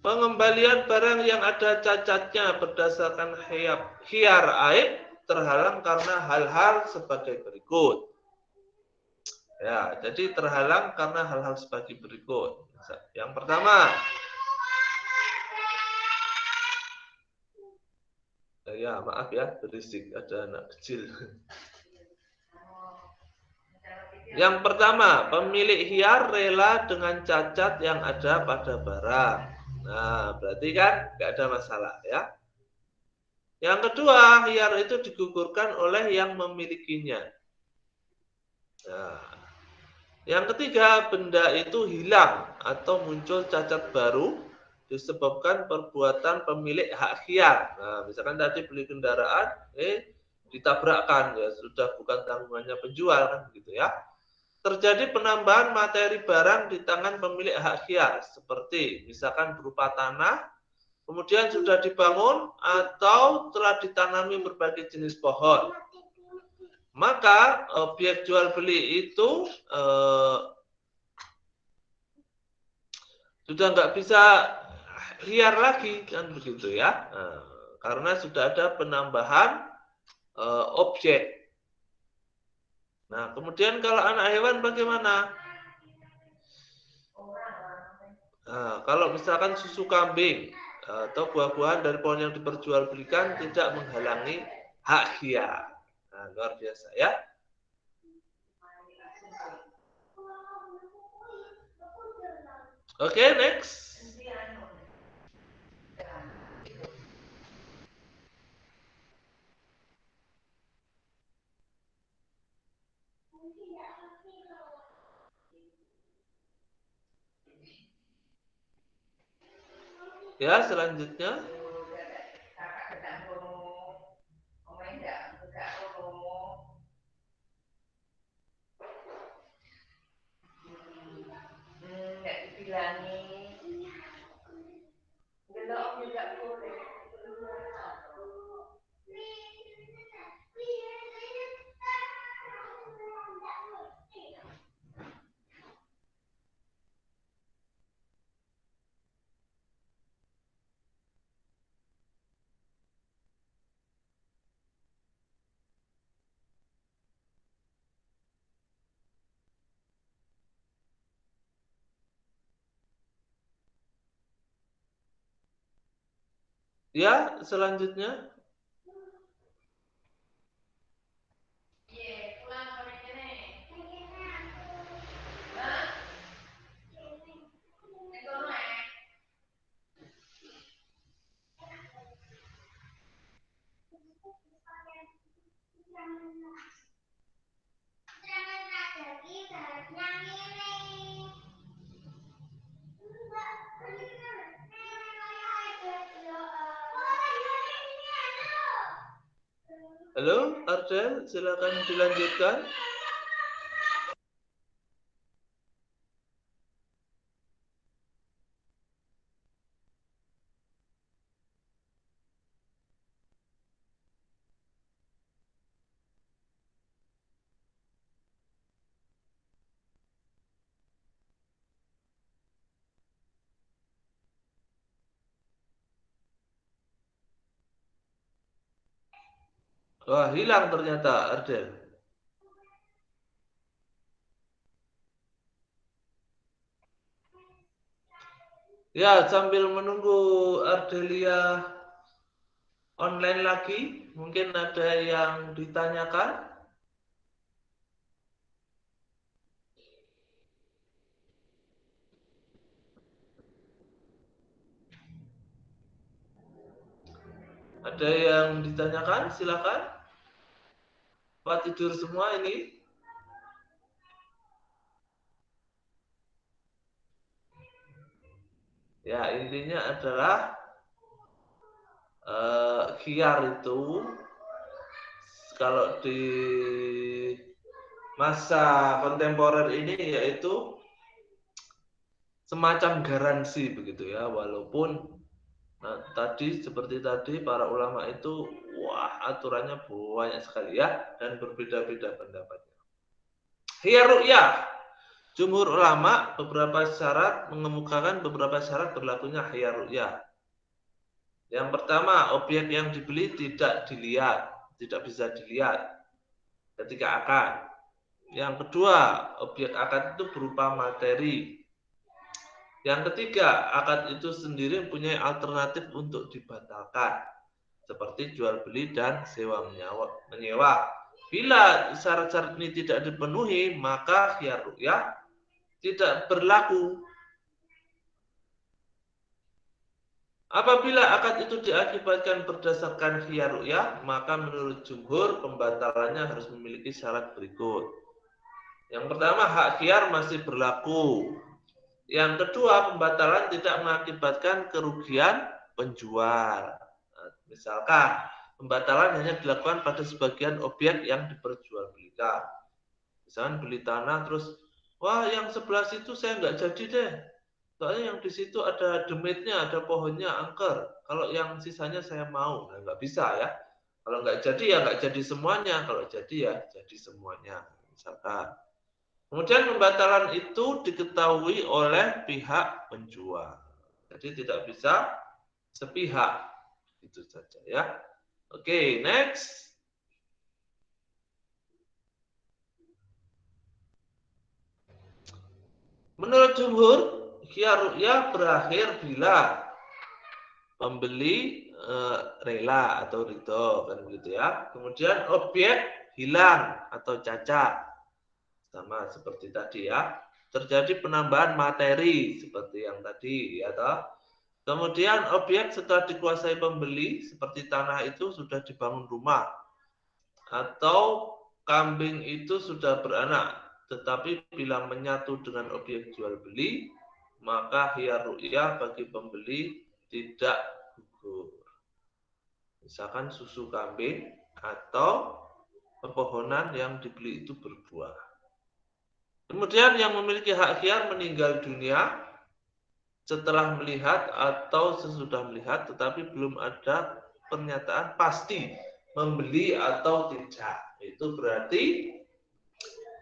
Pengembalian barang yang ada cacatnya berdasarkan khiyar aib terhalang karena hal-hal sebagai berikut. Ya, jadi terhalang karena hal-hal sebagai berikut. Yang pertama, ya maaf ya, berisik, ada anak kecil. Yang pertama, pemilik khiyar rela dengan cacat yang ada pada barang. Nah, berarti kan nggak ada masalah ya. Yang kedua, khiyar itu digugurkan oleh yang memilikinya. Nah, yang ketiga, benda itu hilang atau muncul cacat baru disebabkan perbuatan pemilik hak khiyar. Nah, misalkan tadi beli kendaraan, ditabrakkan, ya sudah bukan tanggungannya penjual kan begitu ya. Terjadi penambahan materi barang di tangan pemilik hak khiyar, seperti misalkan berupa tanah, kemudian sudah dibangun atau telah ditanami berbagai jenis pohon. Maka objek jual beli itu sudah nggak bisa khiyar lagi kan begitu ya, karena sudah ada penambahan objek. Nah, kemudian kalau anak hewan bagaimana? Nah, kalau misalkan susu kambing atau buah-buahan dari pohon yang diperjualbelikan tidak menghalangi hak khiyar. Nah, luar biasa ya. Oke, next. Ya, selanjutnya. Ya, selanjutnya. Halo, Ardel, silakan dilanjutkan. Wah, hilang ternyata Ardel. Ya, sambil menunggu Ardelia online lagi, mungkin ada yang ditanyakan. Ada yang ditanyakan, silakan. Pak tidur semua ini? Ya, intinya adalah khiyar itu kalau di masa kontemporer ini yaitu semacam garansi begitu ya, walaupun tadi seperti tadi para ulama itu aturannya banyak sekali ya dan berbeda-beda pendapatnya. Khiyar ru'yah. Jumhur ulama beberapa syarat mengemukakan beberapa syarat berlakunya khiyar ru'yah. Yang pertama, objek yang dibeli tidak dilihat, tidak bisa dilihat ketika akad. Yang kedua, objek akad itu berupa materi. Yang ketiga, akad itu sendiri mempunyai alternatif untuk dibatalkan, seperti jual beli dan sewa menyewa. Bila syarat-syarat ini tidak dipenuhi, maka khiyar ru'yah tidak berlaku. Apabila akad itu diakibatkan berdasarkan khiyar ru'yah, maka menurut jumhur pembatalannya harus memiliki syarat berikut. Yang pertama, hak khiyar masih berlaku. Yang kedua, pembatalan tidak mengakibatkan kerugian penjual. Misalkan, pembatalan hanya dilakukan pada sebagian objek yang diperjualbelikan. Misalkan beli tanah terus, wah yang sebelah situ saya nggak jadi deh. Soalnya yang di situ ada demitnya, ada pohonnya angker. Kalau yang sisanya saya mau, nah, nggak bisa ya. Kalau nggak jadi ya nggak jadi semuanya. Kalau jadi ya jadi semuanya. Misalkan. Kemudian pembatalan itu diketahui oleh pihak penjual. Jadi tidak bisa sepihak. Itu saja ya. Oke, next. Menurut jumhur, khiyar ru'yah berakhir bila pembeli rela atau ridho kan begitu ya. Kemudian objek hilang atau cacat. Sama seperti tadi ya. Terjadi penambahan materi seperti yang tadi ya toh. Kemudian objek setelah dikuasai pembeli seperti tanah itu sudah dibangun rumah atau kambing itu sudah beranak, tetapi bila menyatu dengan objek jual beli, maka khiyar ru'yah bagi pembeli tidak gugur. Misalkan susu kambing atau pepohonan yang dibeli itu berbuah. Kemudian yang memiliki hak khiyar meninggal dunia setelah melihat atau sesudah melihat, tetapi belum ada pernyataan pasti membeli atau tidak. Itu berarti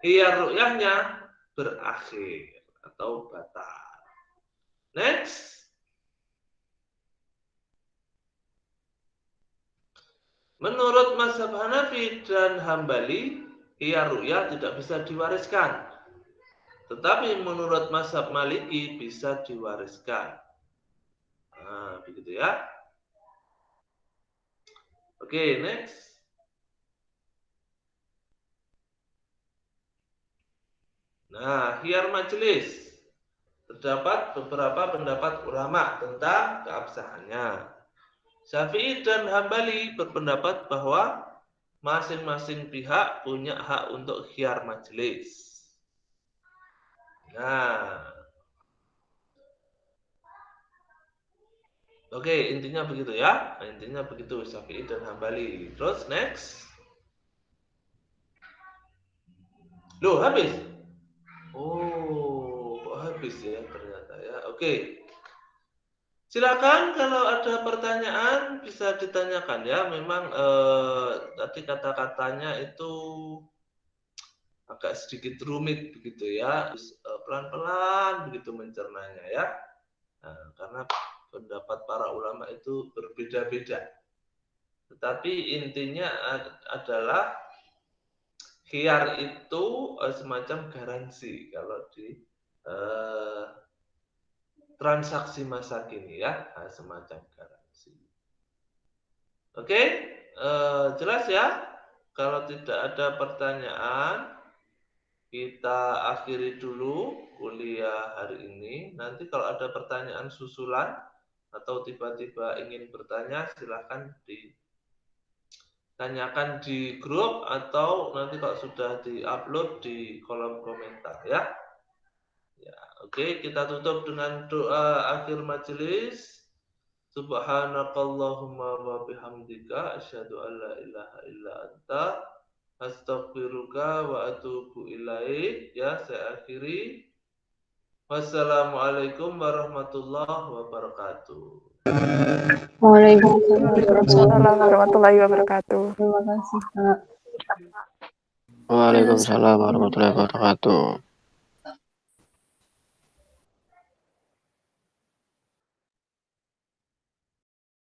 khiyar ru'yahnya berakhir atau batal. Next. Menurut mazhab Hanafi dan Hambali, khiyar ru'yah tidak bisa diwariskan. Tetapi menurut mazhab Maliki bisa diwariskan. Nah, begitu ya. Oke, next. Nah, khiyar majelis. Terdapat beberapa pendapat ulama tentang keabsahannya. Syafi'i dan Hambali berpendapat bahwa masing-masing pihak punya hak untuk khiyar majelis. Nah, oke, intinya begitu ya. Intinya begitu Syafi'i dan Hambali. Terus next. Loh, habis. Oh, kok habis ya ternyata ya. Oke. Silakan kalau ada pertanyaan bisa ditanyakan ya. Memang tadi kata-katanya itu agak sedikit rumit begitu ya. Pelan-pelan begitu mencernanya ya. Nah, karena pendapat para ulama itu berbeda-beda. Tetapi intinya adalah khiyar itu semacam garansi kalau di transaksi masa kini ya, semacam garansi. Oke, jelas ya. Kalau tidak ada pertanyaan, kita akhiri dulu kuliah hari ini. Nanti kalau ada pertanyaan susulan atau tiba-tiba ingin bertanya, silahkan ditanyakan di grup atau nanti kalau sudah di-upload di kolom komentar ya. Ya, oke, kita tutup dengan doa akhir majelis. Subhanakallahumma wa bihamdika asyhadu an la ilaha illa anta astaghfiruka wa atubu ilaik. Ya, saya akhiri. Wassalamualaikum warahmatullahi wabarakatuh. Waalaikumsalam warahmatullahi wabarakatuh. Terima kasih, Kak. Waalaikumsalam warahmatullahi wabarakatuh.